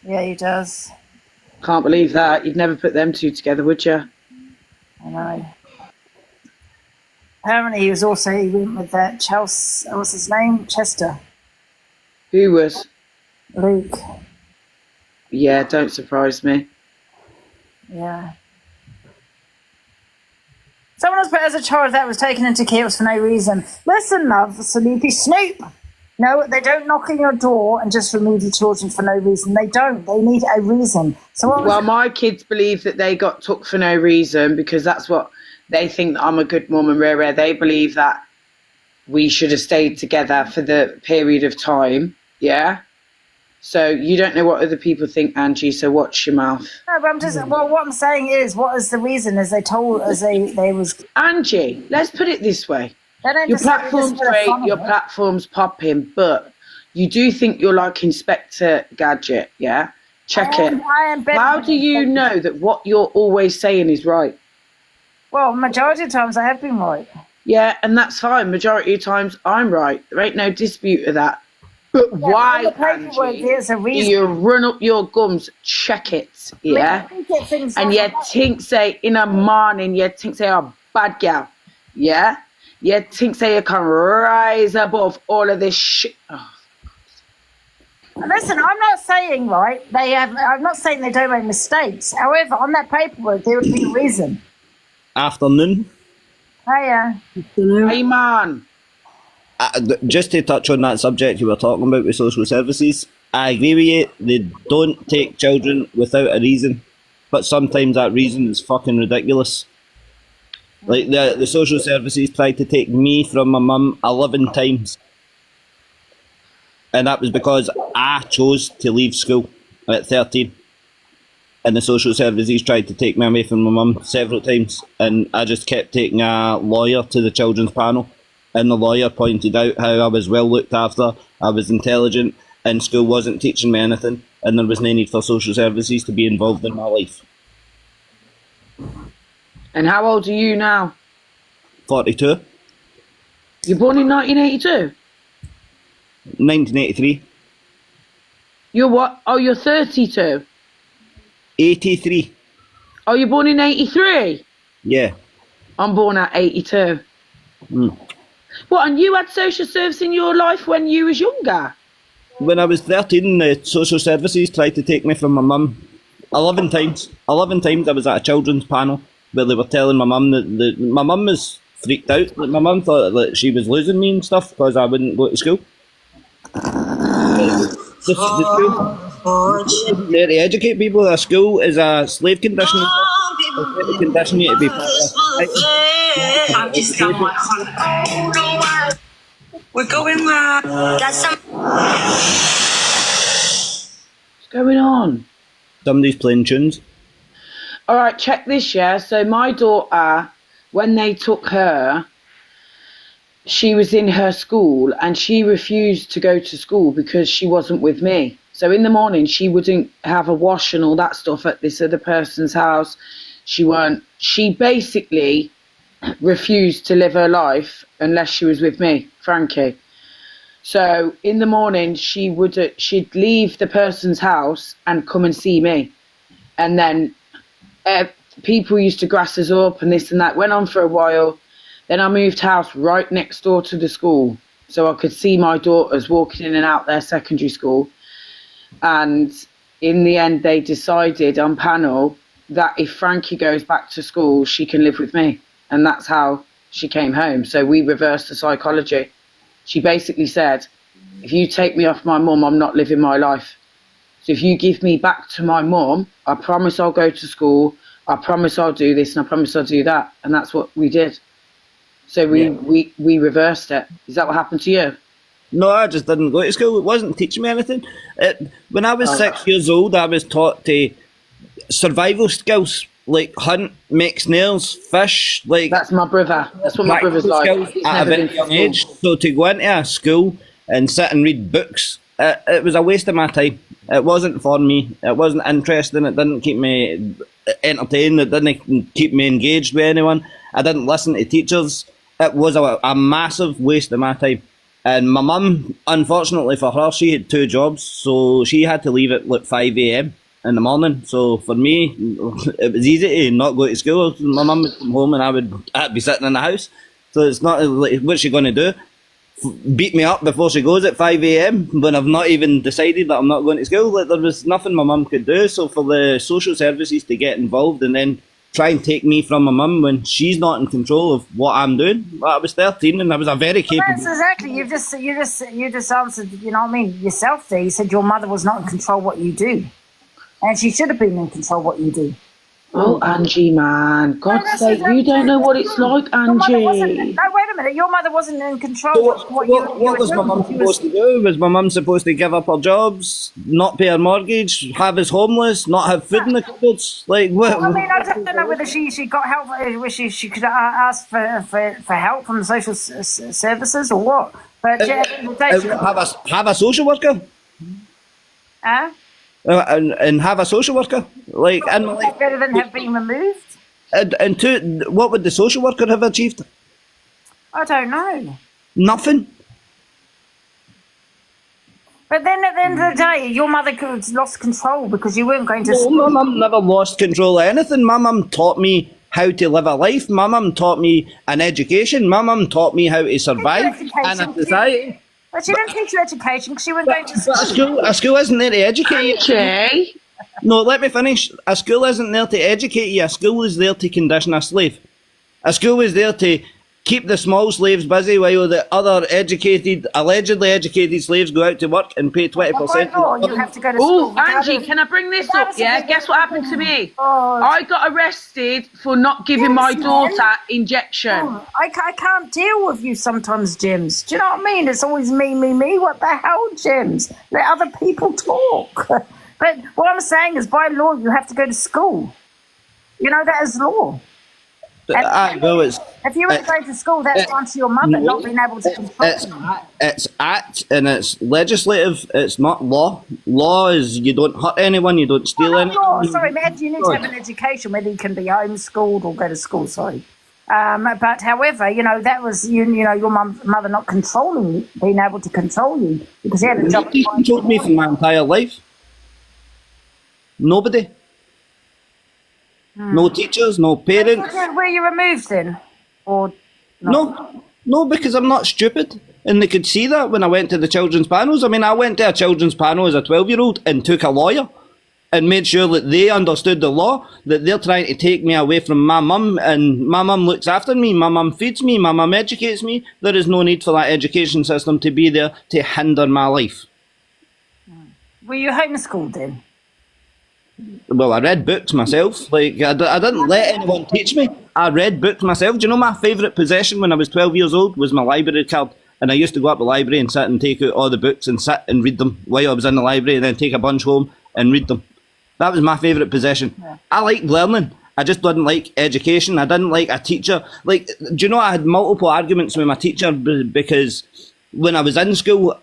Yeah, he does. Can't believe that. You'd never put them two together, would you? I know. Apparently he went with that Chelsea, what's his name? Chester. Who was? Luke. Yeah, don't surprise me. Yeah. Someone else put as a child that was taken into care for no reason. Listen, love, Sleepy Snoop. No, they don't knock on your door and just remove your children for no reason. They don't. They need a reason. So well, my kids believe that they got took for no reason because that's what they think, that I'm a good mum, and rare. They believe that we should have stayed together for the period of time. Yeah. So you don't know what other people think, Angie. So watch your mouth. No, but I'm just. Well, what I'm saying is, what is the reason? As they was. Angie, let's put it this way. They don't Your decide platform's just for the great. fun of Your it. platform's popping, but you do think you're like Inspector Gadget, yeah? Check it. I am better How than do you know that what you're always saying is right? Well, majority of times I have been right. Yeah, and that's fine. Majority of times I'm right. There ain't no dispute of that. But why, on the paperwork, Angie, there's a do reason. you run up your gums, check it, yeah? Maybe we get things And like you think say in the morning, you think say a bad girl, yeah? You think say you can rise above all of this shit. Oh. Listen, I'm not saying right. I'm not saying they don't make mistakes. However, on that paperwork, there would be a reason. Afternoon. Hiya. Hey, man. Just to touch on that subject you were talking about with social services, I agree with you. They don't take children without a reason, but sometimes that reason is fucking ridiculous. Like the social services tried to take me from my mum 11 times, and that was because I chose to leave school at 13. And the social services tried to take me away from my mum several times, and I just kept taking a lawyer to the children's panel, and the lawyer pointed out how I was well looked after, I was intelligent, and school wasn't teaching me anything, and there was no need for social services to be involved in my life. And how old are you now? 42. You're born in 1982? 1983. You're what? Oh, you're 32? 83. Oh, you're born in 83? Yeah. I'm born at 82. What, and you had social service in your life when you was younger? When I was 13, the social services tried to take me from my mum 11 times. 11 times I was at a children's panel where they were telling my mum that my mum was freaked out. Like, my mum thought that she was losing me and stuff because I wouldn't go to school. The school there to educate people. A school is a slave condition. It's a condition you to be part of. I've just done my con. We're going live. What's going on? Somebody's playing tunes. All right, check this, yeah. So my daughter, when they took her, she was in her school and she refused to go to school because she wasn't with me. So in the morning, she wouldn't have a wash and all that stuff at this other person's house. She basically refused to live her life unless she was with me, Frankie. So in the morning, she'd leave the person's house and come and see me. And then people used to grass us up and this and that. Went on for a while. Then I moved house right next door to the school so I could see my daughters walking in and out their secondary school. And in the end, they decided on panel that if Frankie goes back to school, she can live with me. And that's how she came home. So we reversed the psychology. She basically said, if you take me off my mum, I'm not living my life. So if you give me back to my mum, I promise I'll go to school. I promise I'll do this and I promise I'll do that. And that's what we did. So we reversed it. Is that what happened to you? No, I just didn't go to school. It wasn't teaching me anything. When I was 6 years old, I was taught to survival skills, like hunt, make snails, fish. Like that's my brother. That's what my brother's like. At a very young age. So to go into a school and sit and read books, it was a waste of my time. It wasn't for me. It wasn't interesting. It didn't keep me entertained. It didn't keep me engaged with anyone. I didn't listen to teachers. It was a massive waste of my time. And my mum, unfortunately for her, she had 2 jobs, so she had to leave at like 5 a.m. in the morning. So for me, it was easy to not go to school. My mum would come home and I'd be sitting in the house. So it's not like, what's she going to do? Beat me up before she goes at 5 a.m. when I've not even decided that I'm not going to school. Like, there was nothing my mum could do. So for the social services to get involved and then try and take me from my mum when she's not in control of what I'm doing. Well, I was 13 and I was a very capable. That's exactly. You just answered. You know what I mean yourself. There, you said your mother was not in control of what you do, and she should have been in control of what you do. Oh, Angie, man. God's sake, you don't know what it's like, Angie. No, wait a minute. Your mother wasn't in control of what was my mum supposed to do? Was my mum supposed to give up her jobs, not pay her mortgage, have us homeless, not have food in the cupboards? Like, what? Well, I mean, I don't know whether she got help, whether she could ask for help from the social services or what. But have a social worker. Huh? And have a social worker, like, and like, better than have been removed. And two, what would the social worker have achieved? I don't know. Nothing. But then at the end of the day, your mother lost control because you weren't going to school. My mum never lost control of anything. My mum taught me how to live a life. My mum taught me an education. My mum taught me how to survive in a society. But she didn't teach you education because she wasn't going to school. A school isn't there to educate you. No, let me finish. A school isn't there to educate you. A school is there to condition a slave. A school is there to keep the small slaves busy while the other allegedly educated slaves go out to work and pay 20%. You have to go to school. Oh, Angie, can I bring this up? Yeah, guess what happened to me? I got arrested for not giving my daughter injection. I can't deal with you sometimes, Jims. Do you know what I mean? It's always me. What the hell, Jims? Let other people talk. But what I'm saying is, by law, you have to go to school. You know that is law. If you were going to school, that's down to your mother not being able to control you. It's act and it's legislative. It's not law. Law is you don't hurt anyone, you don't steal anything. Sorry, you need to have an education, whether you can be homeschooled or go to school. Sorry, but however, that was your mother not controlling you, being able to control you because he had a job. Nobody controlled me for my entire life. Nobody. No teachers, no parents. Were you removed then? Or No, because I'm not stupid. And they could see that when I went to the children's panels. I mean, I went to a children's panel as a 12-year-old and took a lawyer and made sure that they understood the law, that they're trying to take me away from my mum, and my mum looks after me, my mum feeds me, my mum educates me. There is no need for that education system to be there to hinder my life. were you homeschooled then? Well, I read books myself. Like, I didn't let anyone teach me. I read books myself. Do you know my favourite possession when I was 12 years old was my library card? And I used to go up the library and sit and take out all the books and sit and read them while I was in the library, and then take a bunch home and read them. That was my favourite possession. Yeah. I liked learning. I just didn't like education. I didn't like a teacher. Like, do you know, I had multiple arguments with my teacher because when I was in school,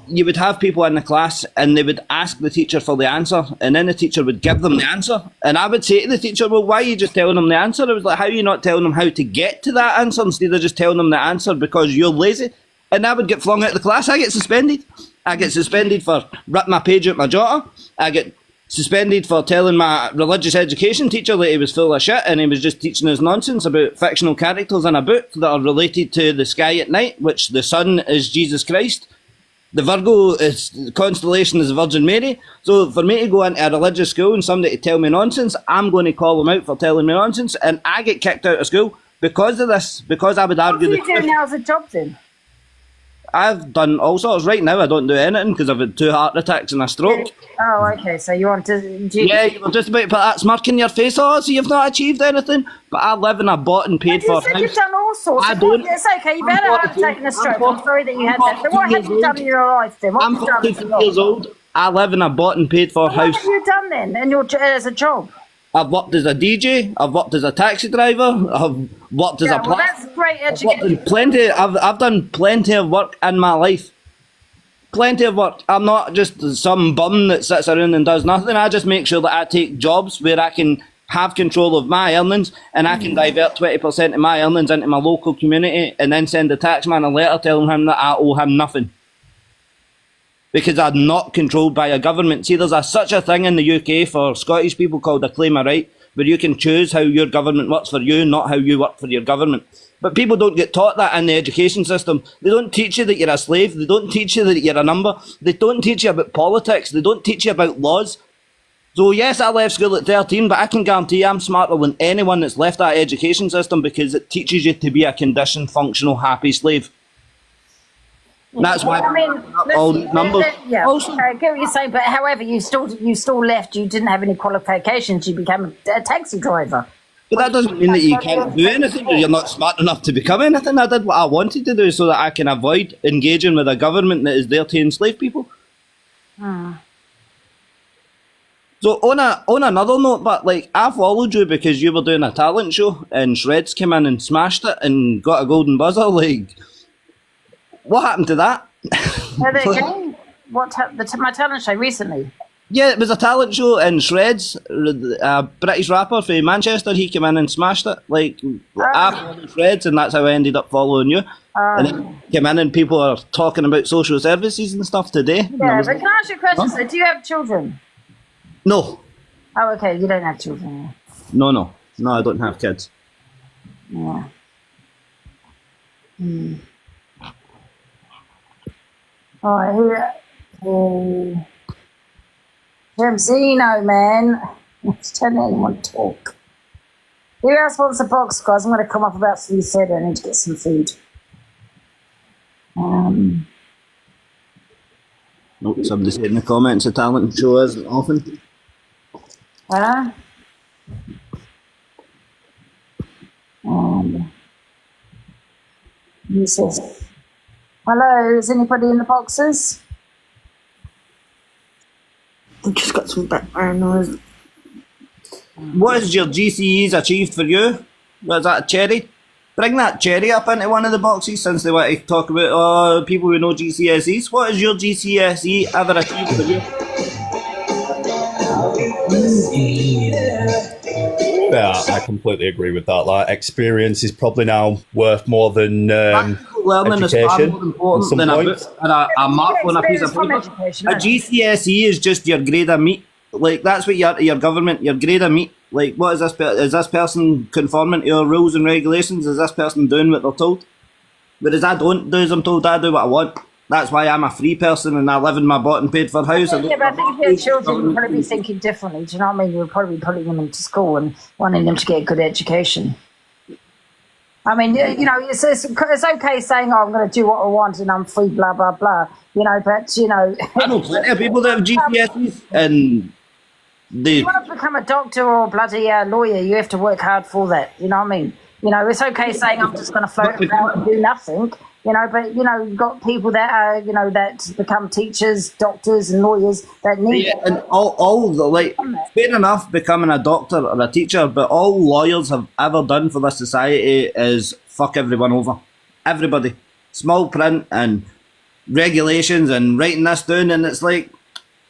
you would have people in the class and they would ask the teacher for the answer, and then the teacher would give them the answer. And I would say to the teacher, well, why are you just telling them the answer? I was like, how are you not telling them how to get to that answer instead of just telling them the answer because you're lazy? And I would get flung out of the class. I get suspended. I get suspended for ripping my page out my jotter. I get suspended for telling my religious education teacher that he was full of shit and he was just teaching us nonsense about fictional characters in a book that are related to the sky at night, which the sun is Jesus Christ. The Virgo constellation is the Virgin Mary. So for me to go into a religious school and somebody to tell me nonsense, I'm going to call them out for telling me nonsense, and I get kicked out of school because of this, because I would argue... What do you do now as a job then? I've done all sorts. Right now I don't do anything because I've had 2 heart attacks and a stroke. Oh, okay, so you want to... Yeah, you were just about to put that smirk in your face. Oh, so you've not achieved anything? But I live in a bought and paid for house. You've done all sorts. I don't. It's okay, you've had a heart attack and a stroke. I'm sorry that you had that. So what have you done in your life then? I'm 42 years old. I live in a bought and paid for house. What have you done then as a job? I've worked as a DJ, I've worked as a taxi driver, I've worked as a well, that's great education. I've done plenty of work in my life. Plenty of work. I'm not just some bum that sits around and does nothing. I just make sure that I take jobs where I can have control of my earnings, and I can divert 20% of my earnings into my local community and then send the taxman a letter telling him that I owe him nothing. Because I'm not controlled by a government. See, there's such a thing in the UK for Scottish people called a claim of right, where you can choose how your government works for you, not how you work for your government. But people don't get taught that in the education system. They don't teach you that you're a slave. They don't teach you that you're a number. They don't teach you about politics. They don't teach you about laws. So yes, I left school at 13, but I can guarantee I'm smarter than anyone that's left that education system, because it teaches you to be a conditioned, functional, happy slave. That's why all these numbers. Yeah, I get what you're saying, but however, you still left. You didn't have any qualifications. You became a taxi driver. But that doesn't mean that you can't do anything, or you're not smart enough to become anything. I did what I wanted to do so that I can avoid engaging with a government that is there to enslave people. So on another note, but like, I followed you because you were doing a talent show and Shreds came in and smashed it and got a golden buzzer. Like, what happened to that? My talent show recently? Yeah, it was a talent show and Shreds, a British rapper from Manchester, he came in and smashed it. Like, I followed Shreds and that's how I ended up following you. And then came in and people are talking about social services and stuff today. Yeah, but can I ask you a question? So, do you have children? No. Oh, okay, you don't have children. No, I don't have kids. Yeah. Alright, Zeno, man. I'm just telling anyone to talk. Who else wants a box, guys? I'm going to come up about 3:30. I need to get some food. Nope, somebody said in the comments a talent show isn't often. He says, hello, is anybody in the boxes? I've just got some background noise. What has your GCEs achieved for you? Was that a cherry? Bring that cherry up into one of the boxes since they want to talk about people who know GCSEs. What has your GCSE ever achieved for you? Yeah, I completely agree with that. Like, experience is probably now worth more than learning is far more important than a mark on a piece of paper. A GCSE is just your grade of meat. Like, that's what your government, your grade of meat. Like, what is this? Is this person conforming to our rules and regulations? Is this person doing what they're told? Whereas I don't do as I'm told. I do what I want. That's why I'm a free person and I live in my bought and paid for house. Yeah, but I think if your children would probably be thinking differently. Do you know what I mean? You're probably putting them into school and wanting them to get a good education. I mean, you know, it's okay saying, "Oh, I'm going to do what I want and I'm free," blah blah blah. You know, but you know, I know plenty of people that have GCSEs and they. You want to become a doctor or a bloody lawyer, you have to work hard for that. You know what I mean? You know, it's okay saying I'm just going to float around and do nothing. You know, but you know, you've got people that are, you know, that become teachers, doctors, and lawyers that need. Yeah, and all the like, fair enough, becoming a doctor or a teacher, but all lawyers have ever done for this society is fuck everyone over, everybody, small print and regulations and writing this down, and it's like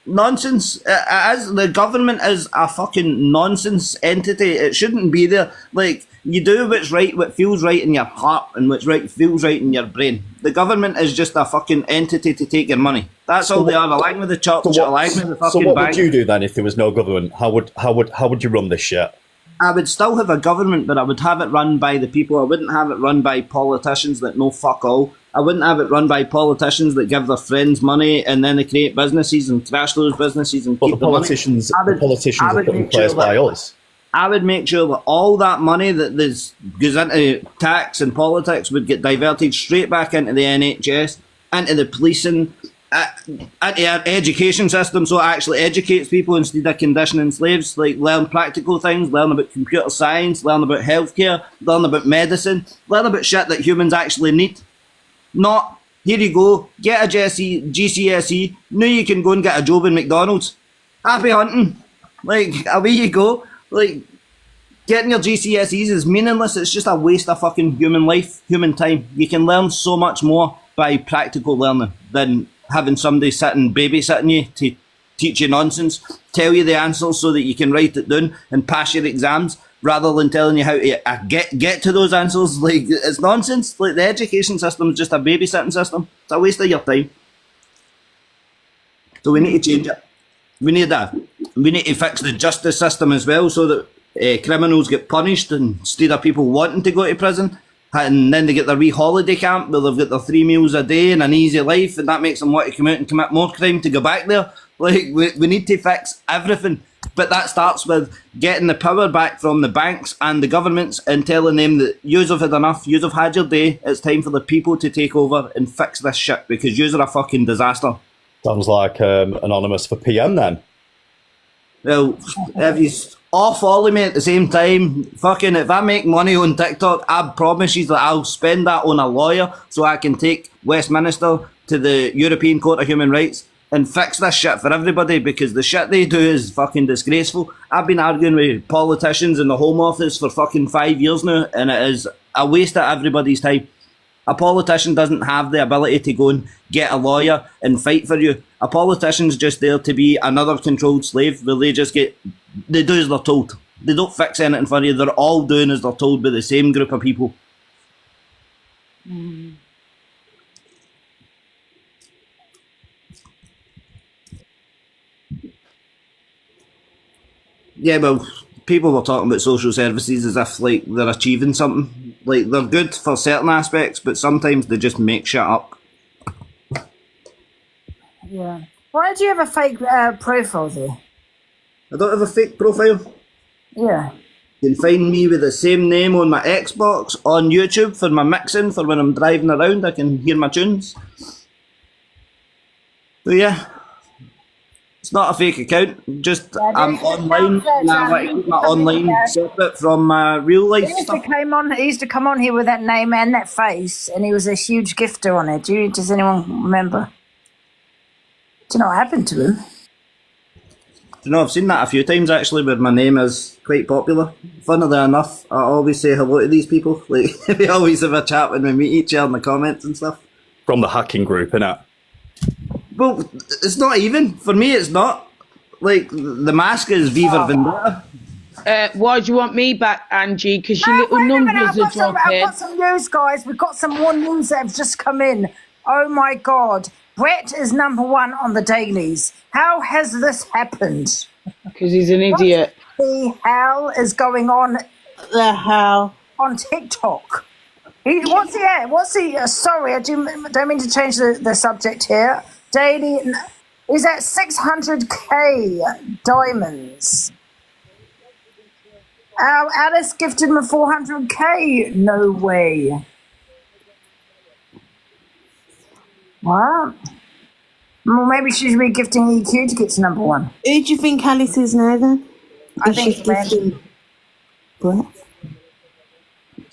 nonsense. As the government is a fucking nonsense entity, it shouldn't be there. Like, you do what's right, what feels right in your heart, and what's right feels right in your brain. The government is just a fucking entity to take your money. That's all they are. Along with the church, along with the fucking So what bank. would you do then if there was no government? How would you run this shit? I would still have a government, but I would have it run by the people. I wouldn't have it run by politicians that know fuck all. I wouldn't have it run by politicians that give their friends money and then they create businesses and trash those businesses and keep the politicians, the politicians are put in place by us. I would make sure that all that money that goes into tax and politics would get diverted straight back into the NHS, into the policing, into our education system, so it actually educates people instead of conditioning slaves. Like, learn practical things, learn about computer science, learn about healthcare, learn about medicine, learn about shit that humans actually need. Not, here you go, get a GCSE, now you can go and get a job in McDonald's. Happy hunting. Like, away you go. Like, getting your GCSEs is meaningless. It's just a waste of fucking human life, human time. You can learn so much more by practical learning than having somebody babysitting you to teach you nonsense, tell you the answers so that you can write it down and pass your exams, rather than telling you how to get to those answers. Like, it's nonsense. Like, the education system is just a babysitting system. It's a waste of your time. So we need to change it. We need to fix the justice system as well, so that criminals get punished instead of people wanting to go to prison, and then they get their wee holiday camp where they've got their 3 meals a day and an easy life, and that makes them want to come out and commit more crime to go back there. Like, we need to fix everything, but that starts with getting the power back from the banks and the governments and telling them that yous have had enough, yous have had your day, it's time for the people to take over and fix this shit, because yous are a fucking disaster. Sounds like Anonymous for PM then. Well, if you all follow me at the same time, fucking, if I make money on TikTok, I promise you that I'll spend that on a lawyer so I can take Westminster to the European Court of Human Rights and fix this shit for everybody, because the shit they do is fucking disgraceful. I've been arguing with politicians in the Home Office for fucking 5 years now, and it is a waste of everybody's time. A politician doesn't have the ability to go and get a lawyer and fight for you. A politician's just there to be another controlled slave where they do as they're told. They don't fix anything for you. They're all doing as they're told by the same group of people. Yeah, well, people were talking about social services as if, like, they're achieving something. Like, they're good for certain aspects, but sometimes they just make shit up. Yeah. Why do you have a fake profile there? I don't have a fake profile. Yeah. You can find me with the same name on my Xbox, on YouTube for my mixing, for when I'm driving around, I can hear my tunes. So yeah, it's not a fake account, just I'm online and I want to keep my online separate from my real life stuff. He used to come on here with that name and that face, and he was a huge gifter on it. Does anyone remember? Do you know what happened to him? You know, I've seen that a few times actually, where my name is quite popular. Funnily enough, I always say hello to these people. Like, we always have a chat when we meet each other in the comments and stuff. From the hacking group, innit? Well, it's not even. For me, it's not. Like, the mask is Viva Vendetta. Why do you want me back, Angie? Because your little numbers are dropping. I've got some news, guys. We've got some more news that have just come in. Oh, my God. Brett is #1 on the dailies. How has this happened? Because he's an idiot. the hell is going on? The hell on TikTok? What's he at? Sorry, I don't mean to change the subject here. Daily, he's at 600k diamonds. Alice gifted him a 400k. No way. What? Well, maybe she's re-gifting EQ to get to number one. Who do you think Alice is now then? I think it's random. What?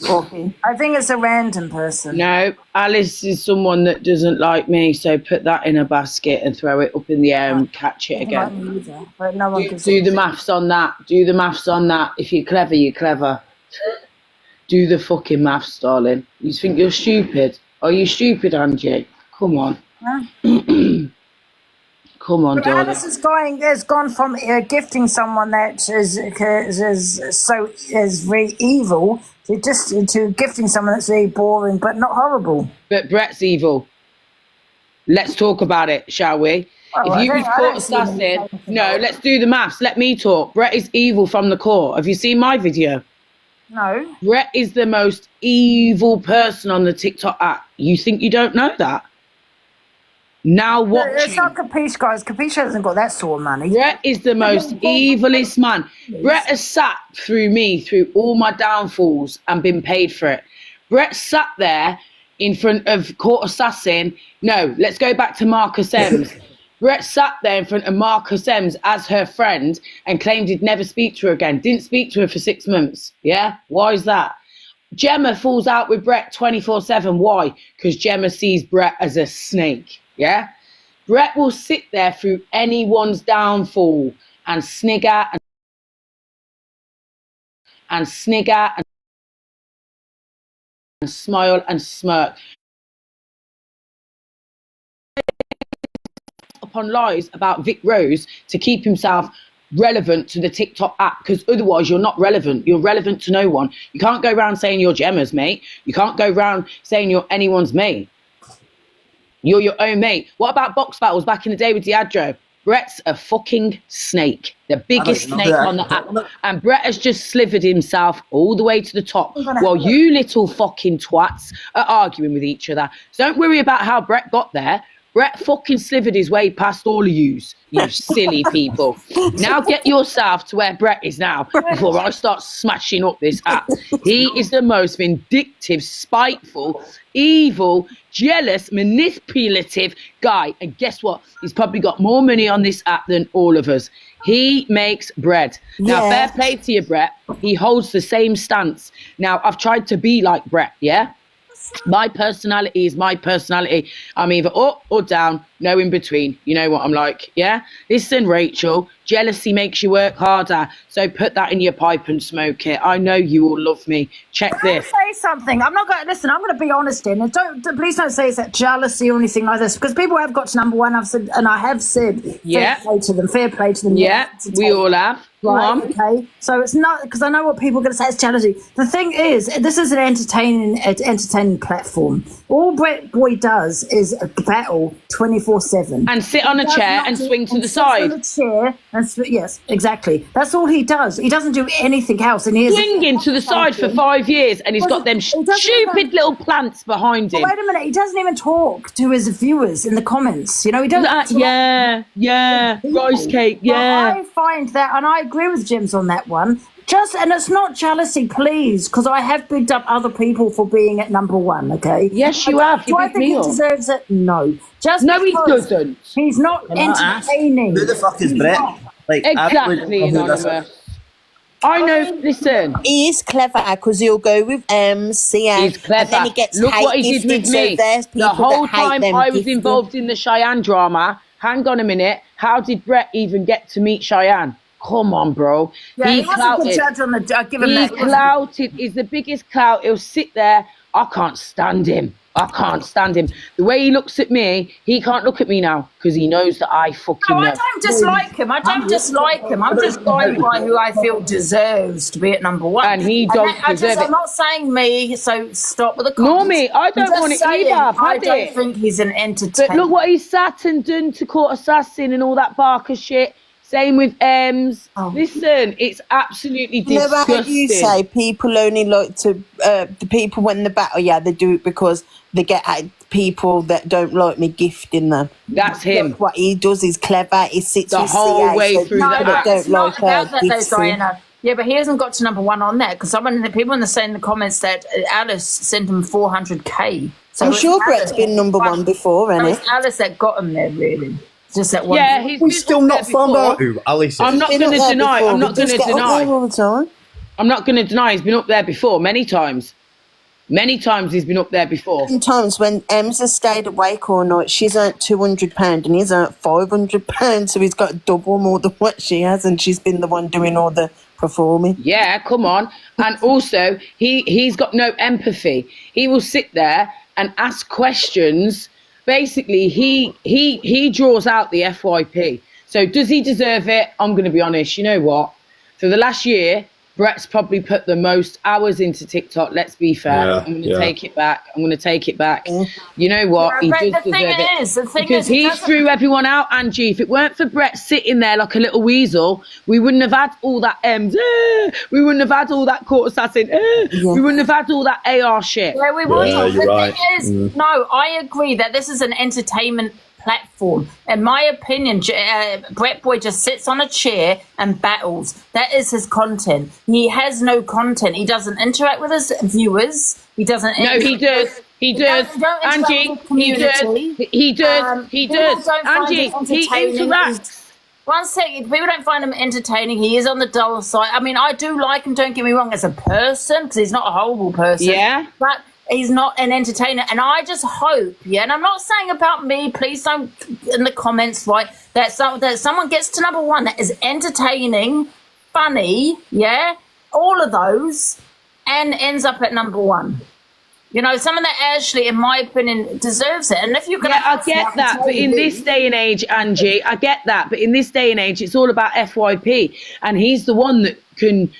Okay. I think it's a random person. No, Alice is someone that doesn't like me, so put that in a basket and throw it up in the air and catch it again. But no one Do the maths on that. Do the maths on that. If you're clever, you're clever. Do the fucking maths, darling. You think you're stupid? Are you stupid, Angie? Come on. Come on, darling. Alice has gone from gifting someone that is very evil to gifting someone that's very boring but not horrible. But Brett's evil. Let's talk about it, shall we? If you was caught assassin, no, let's do the maths. Let me talk. Brett is evil from the core. Have you seen my video? No. Brett is the most evil person on the TikTok app. You think you don't know that? Now watch. It's not Capiche, guys. Capiche hasn't got that sort of money. Brett is the most evilest man. Brett has sat through all my downfalls and been paid for it. Brett sat there in front of Court Assassin. No, let's go back to Marcus Ems. Brett sat there in front of Marcus Ems as her friend and claimed he'd never speak to her again. Didn't speak to her for 6 months. Yeah? Why is that? Gemma falls out with Brett 24/7. Why? Because Gemma sees Brett as a snake. Yeah? Brett will sit there through anyone's downfall and snigger and smile and smirk upon lies about Vic Rose to keep himself relevant to the TikTok app, because otherwise you're not relevant. You're relevant to no one. You can't go around saying you're Gemma's mate. You can't go around saying you're anyone's mate. You're your own mate. What about box battles back in the day with Diadro? Brett's a fucking snake. The biggest snake on the app. And Brett has just slivered himself all the way to the top while you little fucking twats are arguing with each other. So don't worry about how Brett got there. Brett fucking slivered his way past all of yous, you silly people. Now get yourself to where Brett is now before I start smashing up this app. He is the most vindictive, spiteful, evil, jealous, manipulative guy. And guess what? He's probably got more money on this app than all of us. He makes bread. Now, fair play to you, Brett. He holds the same stance. Now, I've tried to be like Brett, yeah? My personality is my personality. I'm either up or down, no in between. You know what I'm like, yeah? Listen, Rachel, jealousy makes you work harder. So put that in your pipe and smoke it. I know you all love me. Check this. Say something. I'm not going to listen. I'm going to be honest in. And please don't say it's that jealousy or anything like this, because people have got to number one. I've said, and I have said, yeah, fair play to them. Yeah, we all have. Right, okay. So it's not, because I know what people are going to say, it's jealousy. The thing is, this is an entertaining platform. All Brett Boy does is battle 24/7 and sit on a chair and swing to the side. On a chair and yes, exactly. That's all he does. He doesn't do anything else. And he is swinging to the side for 5 years, and he's got them stupid little plants behind him. Wait a minute, he doesn't even talk to his viewers in the comments. You know, he doesn't. Yeah, rice cake. Yeah, I find that, and I agree with Jims on that one. And it's not jealousy, please, because I have bigged up other people for being at number one, okay? Yes, you have. Do I think he deserves it? No. No, he doesn't. He's not entertaining. Who the fuck is Brett? Like, exactly, Anonymous. I know, listen. He is clever because he'll go with Cian. He's clever. And then he gets Look what he did with me. The whole time I was involved in the Cheyenne drama, hang on a minute, how did Brett even get to meet Cheyenne? Come on, bro. Yeah, he was a good judge on the. Give him he's that. clouted. He's the biggest clout. He'll sit there. I can't stand him. The way he looks at me, he can't look at me now because he knows that I fucking know. I don't dislike him. I'm just going by who I feel deserves to be at number one. And he don't deserve it. I'm not saying me, so stop with the comments. Nor me. I don't want it either. I don't think he's an entertainer. But look what he sat and done to Court Assassin and all that Barker shit. Same with Ems. Listen, it's absolutely You know disgusting. how you say people only like to the people when they battle, they do it because they get at people that don't like me gifting them. That's him. Look, what he does is clever. He sits The with whole CA, way so through people the that act. don't It's not like about that, though, gifts him. Diana. Yeah, but he hasn't got to number one on that because people in the saying in the comments that Alice sent him 400k. So I'm it's sure Alice- Brett's been number one before, No, hasn't it's Alice that got him there, really. It's just that one. Yeah, he's We been still up not there found before. out who Alice is. I'm not Been going to up there deny. before. I'm not He going does to get up deny. there all the time. I'm not going to deny. He's been up there before many times. Many times he's been up there before. Sometimes when Ems has stayed awake all night, she's earned £200 and he's earned £500, so he's got double more than what she has, and she's been the one doing all the performing. Yeah, come on. And also, he's got no empathy. He will sit there and ask questions. Basically, he draws out the FYP. So does he deserve it? I'm going to be honest. You know what? For the last year, Brett's probably put the most hours into TikTok. Let's be fair. Yeah, I'm going to take it back. You know what? Yeah, He but does the thing deserve it. is, the thing because is, he he doesn't- threw everyone out, Angie. If it weren't for Brett sitting there like a little weasel, we wouldn't have had all that M's. We wouldn't have had all that court assassin. We wouldn't have had all that AR shit. Yeah, we would. Yeah, The you're thing right. is, no, I agree that this is an entertainment platform. In my opinion, Brett Boy just sits on a chair and battles. That is his content. He has no content. He doesn't interact with his viewers. He doesn't. No, he does. He does. Don't interact Angie, with the community. he does. He People does. don't find Angie, it he entertaining. interacts. One second, people don't find him entertaining. He is on the dull side. I mean, I do like him, don't get me wrong, as a person, because he's not a horrible person. Yeah. But he's not an entertainer. And I just hope, and I'm not saying about me, please don't, in the comments, right, that someone gets to number one that is entertaining, funny, all of those, and ends up at number one. You know, someone that actually, in my opinion, deserves it. And if you're going to... I get that, but in this day and age, Angie, I get that, but in this day and age, it's all about FYP, and he's the one that can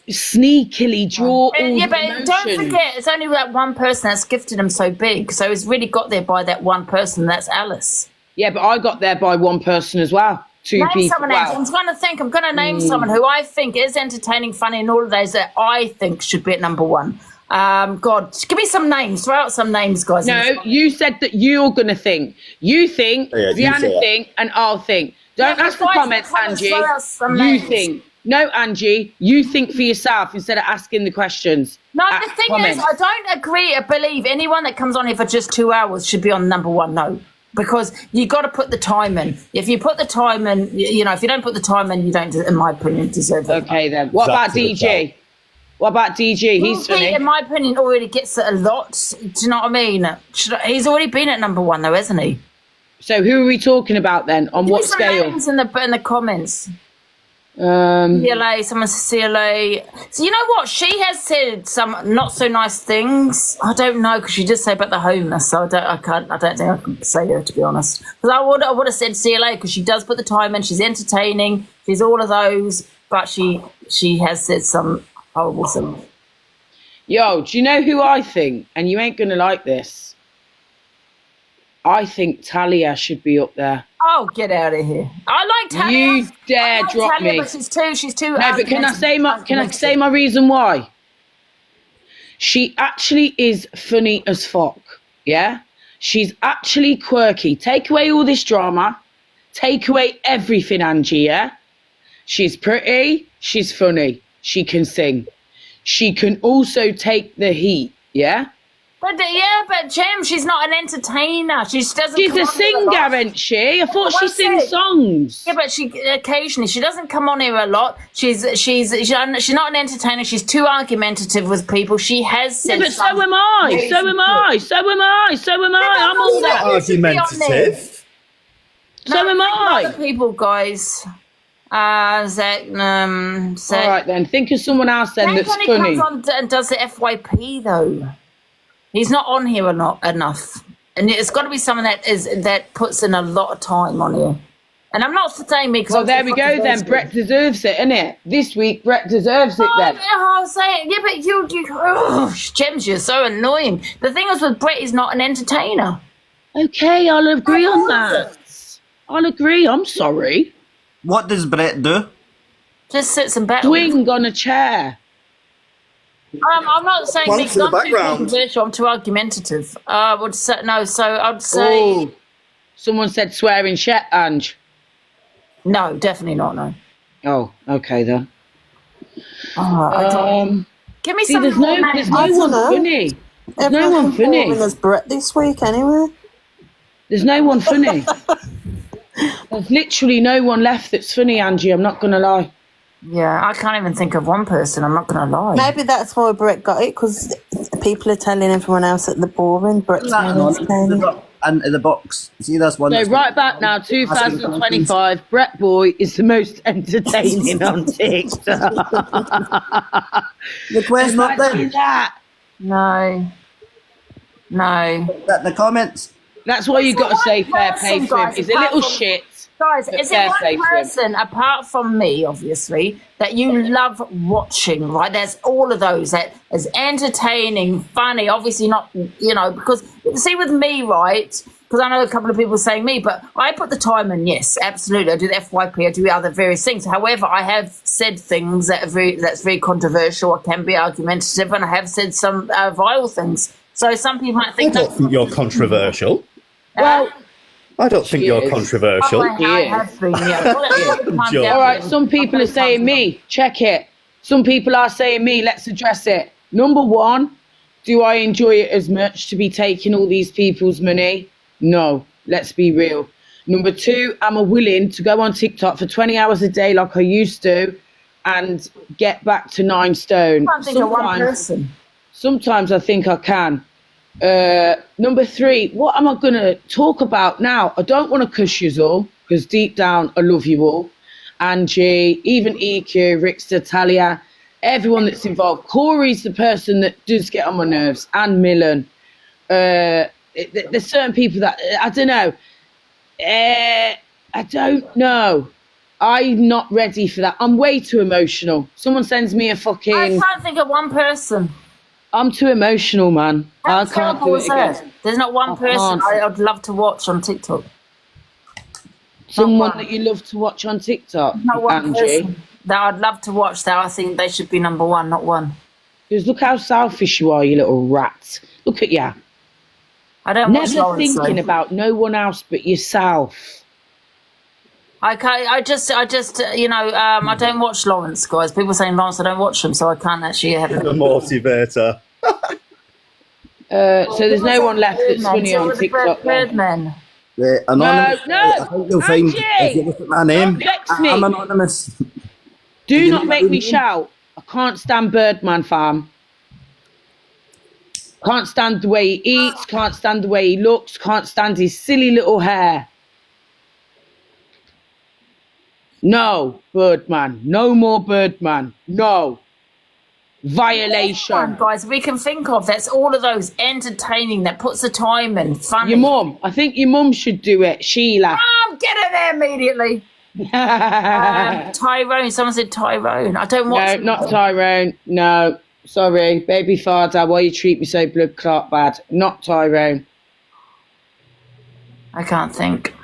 sneakily draw all but the don't emotion. forget, it's only that one person that's gifted him so big. So he's really got there by that one person. That's Alice. Yeah, but I got there by one person as well. Two Name people. someone else. I'm going to name someone who I think is entertaining, funny, and all of those that I think should be at number one. God, give me some names. Throw out some names, guys. No, you said that you're going to think. You think, Yeah, you say Rihanna it. think, and I'll think. Don't Yeah, ask the guys, comments, Angie. throw out some You names. think. No, Angie, you think for yourself instead of asking the questions. No, Ask the thing comments. is, I don't agree or believe anyone that comes on here for just 2 hours should be on number one. No, because you got to put the time in. If you put the time in, if you don't put the time in, you don't, in my opinion, deserve it. Okay, then. What about DJ? What about DJ? He's funny. In my opinion, already gets it a lot. Do you know what I mean? He's already been at number one, though, hasn't he? So who are we talking about then? On Give what me some scale? names in the comments. Um, CLA, someone says CLA. So you know what? She has said some not so nice things. I don't know because she did say about the homeless. So I don't think I can say her, to be honest. Because I would have said CLA because she does put the time in. She's entertaining. She's all of those, but she has said some horrible things. Yo, do you know who I think? And you ain't gonna like this. I think Talia should be up there. Oh, get out of here! I like Talia. You dare I like drop Talia, me? But she's too. No, but can I say my reason why? She actually is funny as fuck. Yeah, she's actually quirky. Take away all this drama. Take away everything, Angie. Yeah, she's pretty. She's funny. She can sing. She can also take the heat. Yeah. But Jem, she's not an entertainer. She doesn't. She's a singer, isn't she? I thought she sings songs. Yeah, but she doesn't come on here a lot. She's not an entertainer. She's too argumentative with people. She has said. Yeah, but so am I. So am I. So am I. So am I. I'm all that. Argumentative. So am I. Other people, guys. Zach. All right then. Think of someone else then that's Anthony funny. comes on and does the FYP though. He's not on here enough, and it's got to be someone that puts in a lot of time on here. And I'm not saying me because. Well, there we go then. Brett deserves it, innit? This week, Brett deserves it then. I'll say it. Yeah, but Gems, you're so annoying. The thing is with Brett, he's not an entertainer. Okay, I'll agree on that. I'll agree. I'm sorry. What does Brett do? Just sits and battles. Swing on a chair. I'm not saying me Plants in the 'cause I'm too background. controversial. I'm too argumentative. I would say no. So I'd say Oh, someone said swearing shit, Ange. no, definitely not. No. Oh, okay then. Give me See, some. there's no one funny. There's no one Everyone's boring funny. as Brett this week anyway. There's no one funny. There's literally no one left that's funny, Angie. I'm not gonna lie. Yeah, I can't even think of one person. I'm not going to lie. Maybe that's why Brett got it, because people are telling everyone else that they're boring. Brett's more entertaining. Into the box. See this one? So that's- right back now, 2025, Brett Boy is the most entertaining on TikTok. The question up Imagine there. that. No. That in the comments. That's why you got to say fair play person, to him. guys, He's a apart little from- shit. Guys, but is fair there play one to him. person, apart from me, obviously, that you love watching, right? There's all of those that is entertaining, funny, obviously not, because, see with me, right, because I know a couple of people saying me, but I put the time in, yes, absolutely. I do the FYP, I do other various things. However, I have said things that's very controversial, or can be argumentative, and I have said some vile things. So some people might I think don't think you're controversial. Well, I don't think you're controversial. I have been, yeah. All right, some people are saying me. Check it. Some people are saying me. Let's address it. Number one, do I enjoy it as much to be taking all these people's money? No. Let's be real. Number two, am I willing to go on TikTok for 20 hours a day like I used to and get back to 9 stone? I can't think of one person. Sometimes I think I can. Number three, what am I going to talk about now? I don't want to cuss you all, because deep down I love you all. Angie, even EQ, Rickster, Talia, everyone that's involved. Corey's the person that does get on my nerves, and Millen. There's certain people that, I don't know. I don't know. I'm not ready for that. I'm way too emotional. Someone sends me a fucking... I can't think of one person. I'm too emotional, man. How I can't terrible do is it that? again. There's not one person I'd love to watch on TikTok. Someone that you love to watch on TikTok, Not one Angie. person that I'd love to watch that I think they should be number one, not one. Because look how selfish you are, you little rat. Look at you. I don't watch Never Lawrence, thinking though. about no one else but yourself. I don't watch Lawrence, guys. People saying Lawrence, I don't watch them, so I can't actually have The motivator. So there's no one left that's funny on TikTok. Birdman. The anonymous. No, I think you'll find Angie! if you look at my name. Don't vex me. I'm anonymous. Do not make me shout. I can't stand Birdman, fam. Can't stand the way he eats, can't stand the way he looks, can't stand his silly little hair. No, Birdman. No more Birdman. No. Violation. One, guys, we can think of that's all of those entertaining, that puts the time in, funny. Your mum. I think your mum should do it, Sheila. Get in there immediately. Tyrone. Someone said Tyrone. I don't watch. No, not Tyrone. No. Sorry. Baby father, why you treat me so blood clot bad? Not Tyrone. I can't think.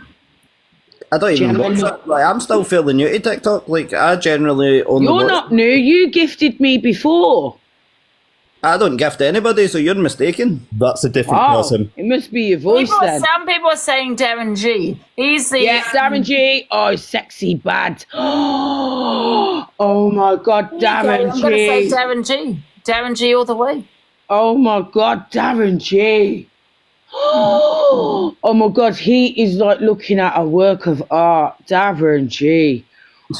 I don't even watch Generally- it. Like, I'm still fairly new to TikTok. Like, I generally only You're watch... not new. You gifted me before. I don't gift anybody, so you're mistaken. That's a different person. It must be your voice then. Some people are saying Darren G. He's the Yeah, Darren G. Oh, sexy bad. Oh my God, Darren I'm going to say G. Darren G. Darren G all the way. Oh my God, Darren G. Oh my God, he is like looking at a work of art. Darren G.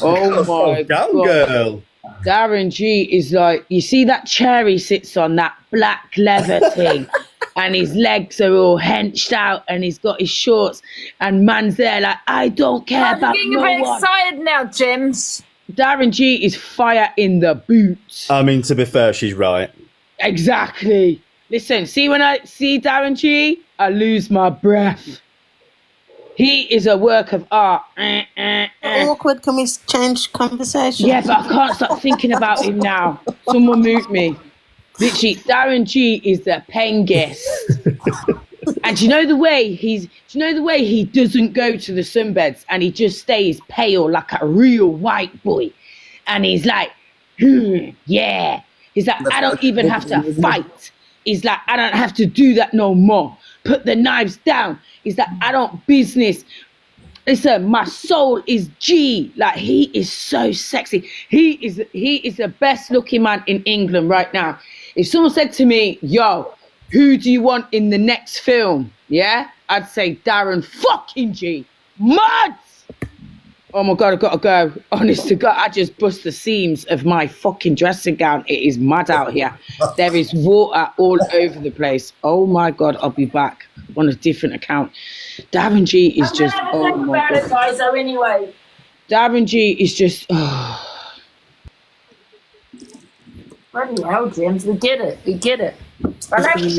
Oh my Down, God. girl. Darren G is like, you see that chair he sits on, that black leather thing, and his legs are all henched out, and he's got his shorts, and man's there like, I don't care I'm about getting no a bit one. excited now, James. Darren G is fire in the boots. I mean, to be fair, she's right. Exactly. Listen, see when I see Darren G, I lose my breath. He is a work of art. Awkward. Can we change conversation? Yeah, but I can't stop thinking about him now. Someone mute me. Literally, Darren G is the pengist. And do you know the way he doesn't go to the sunbeds and he just stays pale like a real white boy. And he's like, yeah. He's like, I don't even have to fight. He's like, I don't have to do that no more. Put the knives down. He's like, I don't business. Listen, my soul is G. Like, he is so sexy. He is the best looking man in England right now. If someone said to me, yo, who do you want in the next film? Yeah? I'd say Darren fucking G. Mud! Oh my God, I've got to go. Honest to God, I just bust the seams of my fucking dressing gown. It is mad out here. There is water all over the place. Oh my God, I'll be back on a different account. Darren G is just, oh my God. Guys, though, anyway. Darren G is just, oh. Bloody hell, James, we get it. We get it. Darren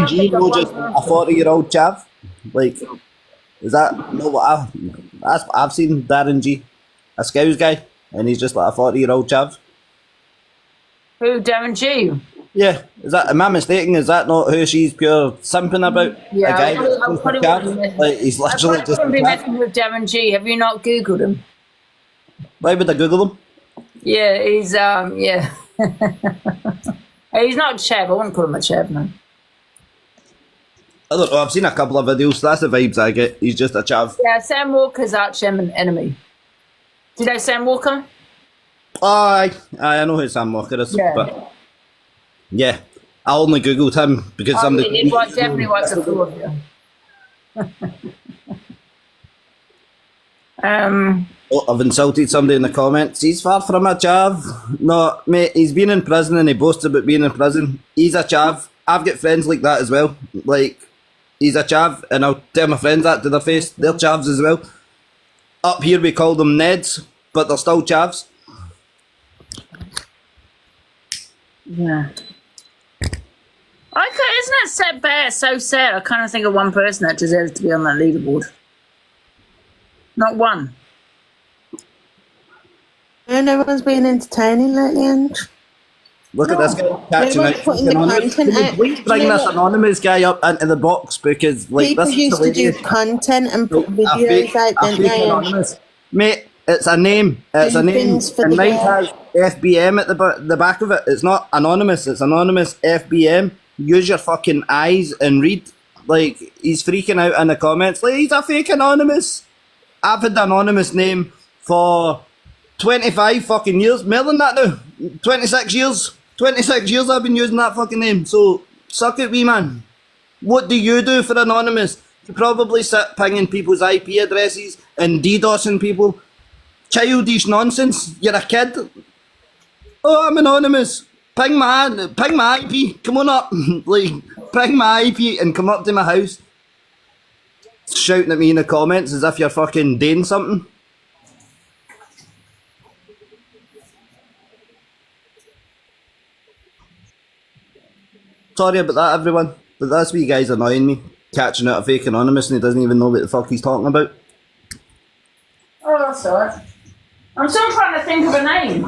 G, no, just a 40-year-old chav. Like, is that not what I've seen Darren G, a Scouse guy, and he's just like a 40-year-old chav. Who, Darren G? Yeah, am I mistaken? Is that not who she's pure simping about? Yeah, a guy like, he's literally just be messing with Darren G. Have you not Googled him? Why would I Google him? Yeah, he's yeah. He's not a chav. I wouldn't call him a chav, no. I don't know, I've seen a couple of videos, that's the vibes I get. He's just a chav. Yeah, Sam Walker's arch enemy. Do you know Sam Walker? Oh, I know who Sam Walker is. Yeah. But yeah, I only Googled him because somebody... He definitely wipes the floor of you. I've insulted somebody in the comments. He's far from a chav. No, mate, he's been in prison and he boasts about being in prison. He's a chav. I've got friends like that as well. Like, he's a chav, and I'll tell my friends that to their face. They're chavs as well. Up here we call them Neds, but they're still chavs. Yeah. Isn't that sad, bad? So sad. I kind of think of one person that deserves to be on that leaderboard. Not one. No one's been entertaining lately, and Look at this guy catching out. Please bring this anonymous guy up into the box because, like, people this used to do content and put videos out, didn't they? Anonymous. Mate, it's a name. It's a name. And mine has FBM at the back of it. It's not anonymous. It's anonymous FBM. Use your fucking eyes and read. Like, he's freaking out in the comments. Like, he's a fake anonymous. I've had the anonymous name for 25 fucking years. More than that now. 26 years. 26 years I've been using that fucking name. So, suck it, wee man. What do you do for anonymous? You probably sit pinging people's IP addresses and DDoSing people. Childish nonsense. You're a kid. Oh, I'm anonymous. Ping my IP. Come on up. Like, ping my IP and come up to my house. Shouting at me in the comments as if you're fucking doing something. Sorry about that, everyone. But that's why you guys annoying me. Catching out a fake anonymous and he doesn't even know what the fuck he's talking about. Oh, that's alright. I'm still trying to think of a name.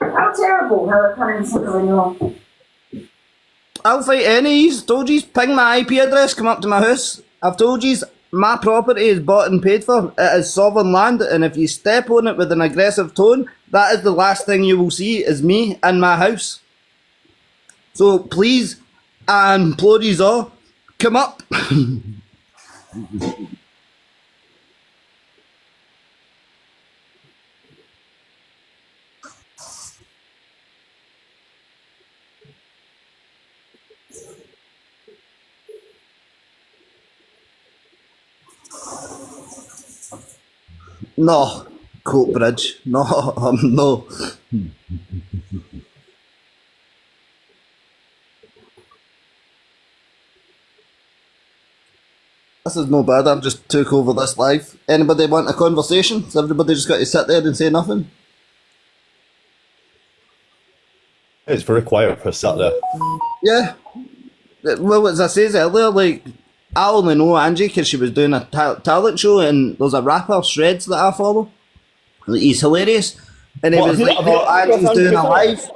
How terrible how I can't even think of anyone. I'll fight any. Told you, ping my IP address, come up to my house. I've told you, my property is bought and paid for. It is sovereign land, and if you step on it with an aggressive tone, that is the last thing you will see is me and my house. So please, I implore you all, come up. No, Coatbridge. No, no. This is no bad. I've just took over this live. Anybody want a conversation? Has everybody just got to sit there and say nothing? It's very quiet for a Saturday. Yeah. Well, as I said earlier, like, I only know Angie because she was doing a talent show and there's a rapper, Shreds, that I follow. He's hilarious. And he was like, oh, Angie's doing a live.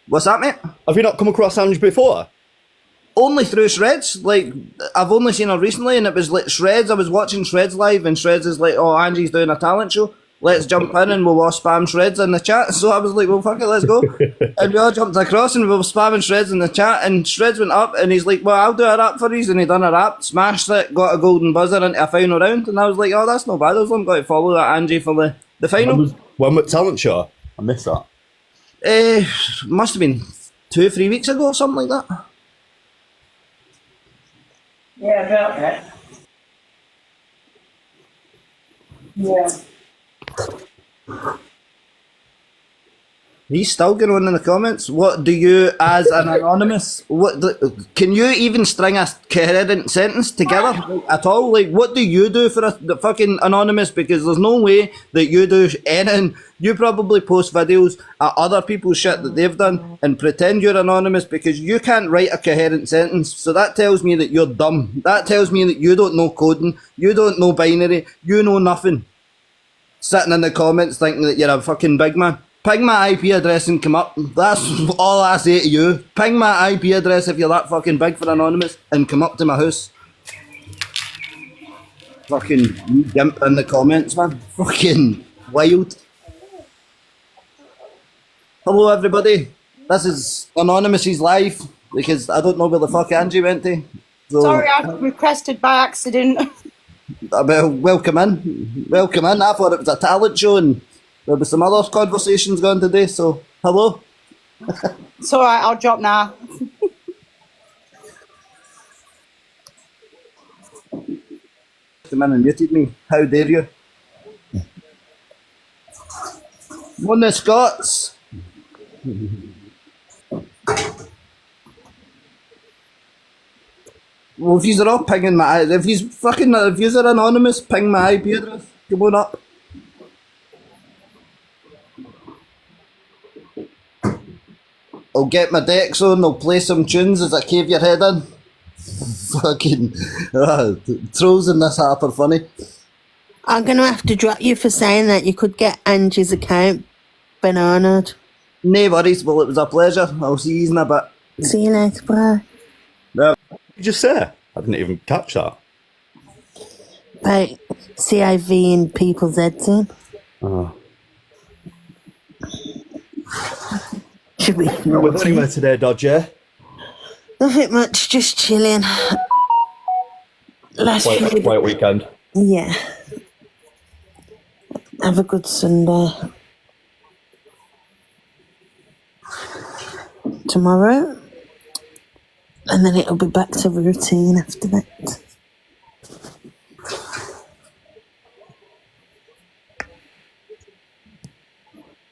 What's that, mate? Have you not come across Angie before? Only through Shreds. Like, I've only seen her recently, and it was like Shreds. I was watching Shreds live, and Shreds is like, oh, Angie's doing a talent show. Let's jump in and we'll all spam Shreds in the chat. So I was like, well, fuck it, let's go. And we all jumped across and we were spamming Shreds in the chat, and Shreds went up, and he's like, well, I'll do a rap for you. And he done a rap, smashed it, got a golden buzzer into a final round, and I was like, oh, that's not bad. I was going to follow that Angie for the final. When was talent show? I missed that. Must have been 2 or 3 weeks ago or something like that. Yeah, about that. Yeah. He's still going on in the comments. What do you, as an anonymous, can you even string a coherent sentence together at all? Like, what do you do for the fucking anonymous? Because there's no way that you do anything. You probably post videos at other people's shit that they've done and pretend you're anonymous because you can't write a coherent sentence. So that tells me that you're dumb. That tells me that you don't know coding. You don't know binary. You know nothing. Sitting in the comments thinking that you're a fucking big man. Ping my IP address and come up. That's all I say to you. Ping my IP address if you're that fucking big for anonymous and come up to my house. Fucking you gimp in the comments, man. Fucking wild. Hello everybody. This is Anonymous's live because I don't know where the fuck Angie went to. So, Sorry, I requested by accident. well, welcome in. Welcome in. I thought it was a talent show and there was some other conversations going today, so hello. It's alright, I'll drop now. Come in and muted me. How dare you? Won the Scots. Well, if you're all pinging my, if you're anonymous, ping my IP address. Come on up. I'll get my decks on, I'll play some tunes as I cave your head in. Fucking trolls in this app are funny. I'm going to have to drop you for saying that. You could get Angie's account bananaed. No worries, well, it was a pleasure. I'll see you in a bit. See you later, bye. What did you just say? I didn't even catch that. About CIV in people's heads in. Oh. Should we? With anywhere today, Dodger? Nothing much, just chilling. Quiet weekend. Yeah. Have a good Sunday. Tomorrow. And then it'll be back to routine after that.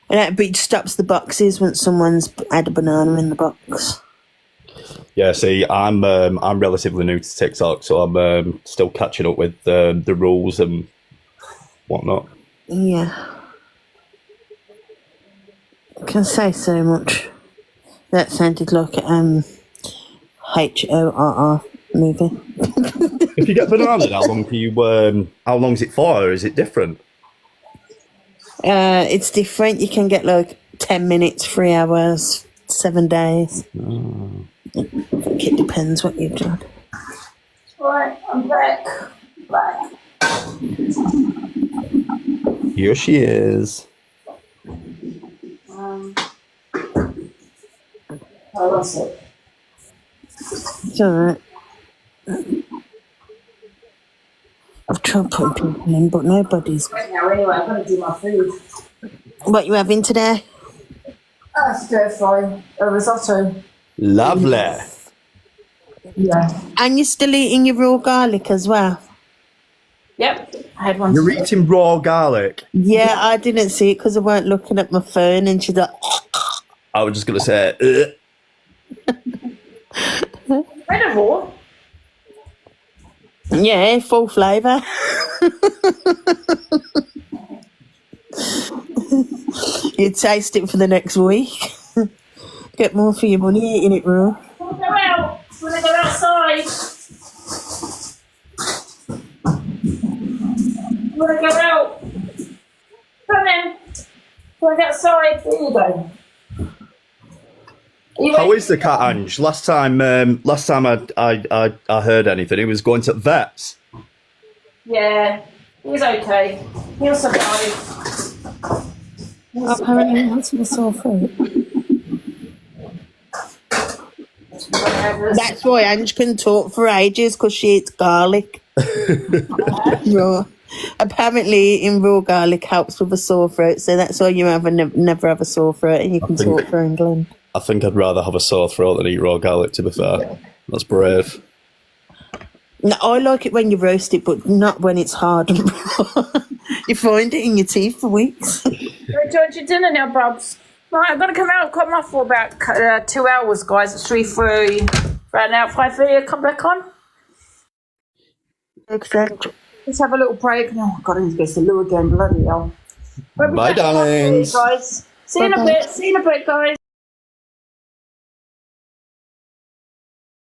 And it stops the boxes when someone's had a banana in the box. Yeah, see, I'm relatively new to TikTok, so I'm still catching up with the rules and whatnot. Yeah. I can say so much. That sounded like a HORR movie. If you get banana, how long is it for, or is it different? It's different. You can get like 10 minutes, 3 hours, 7 days. Oh. I think it depends what you've done. Right, I'm back. Back. Here she is. I lost it. It's alright. I've tried putting people in, but nobody's. Right now, anyway, I'm going to do my food. What you having today? Stir fry, a risotto. Lovely. Yeah. And you're still eating your raw garlic as well? Yep, I had one. You're eating raw garlic? Yeah, I didn't see it because I weren't looking at my phone, and she's like... I was just going to say... Red of raw? Yeah, full flavour. You taste it for the next week. Get more for your money eating it raw. Wanna go out? Wanna go outside? Wanna go out? Come then. Wanna go outside? There you go. How is the cat, Ange? Last time I heard anything, he was going to vets. Yeah, he's okay. He'll survive. Apparently, that's a sore throat. That's why Ange can talk for ages, because she eats garlic. Raw. Apparently, eating raw garlic helps with a sore throat, so that's why you never have a sore throat, and you can talk for England. I think I'd rather have a sore throat than eat raw garlic, to be fair. That's brave. No, I like it when you roast it, but not when it's hard and raw. You find it in your teeth for weeks. Right, George, your dinner now, Bubs. Right, I'm going to come off for about 2 hours, guys. It's 3:30. Right now, 5:30, come back on. Exactly. Let's have a little break. Oh, God, I need to go to the loo again. Bloody hell. Bye, darlings. Guys. See you in a bit. See you in a bit, guys.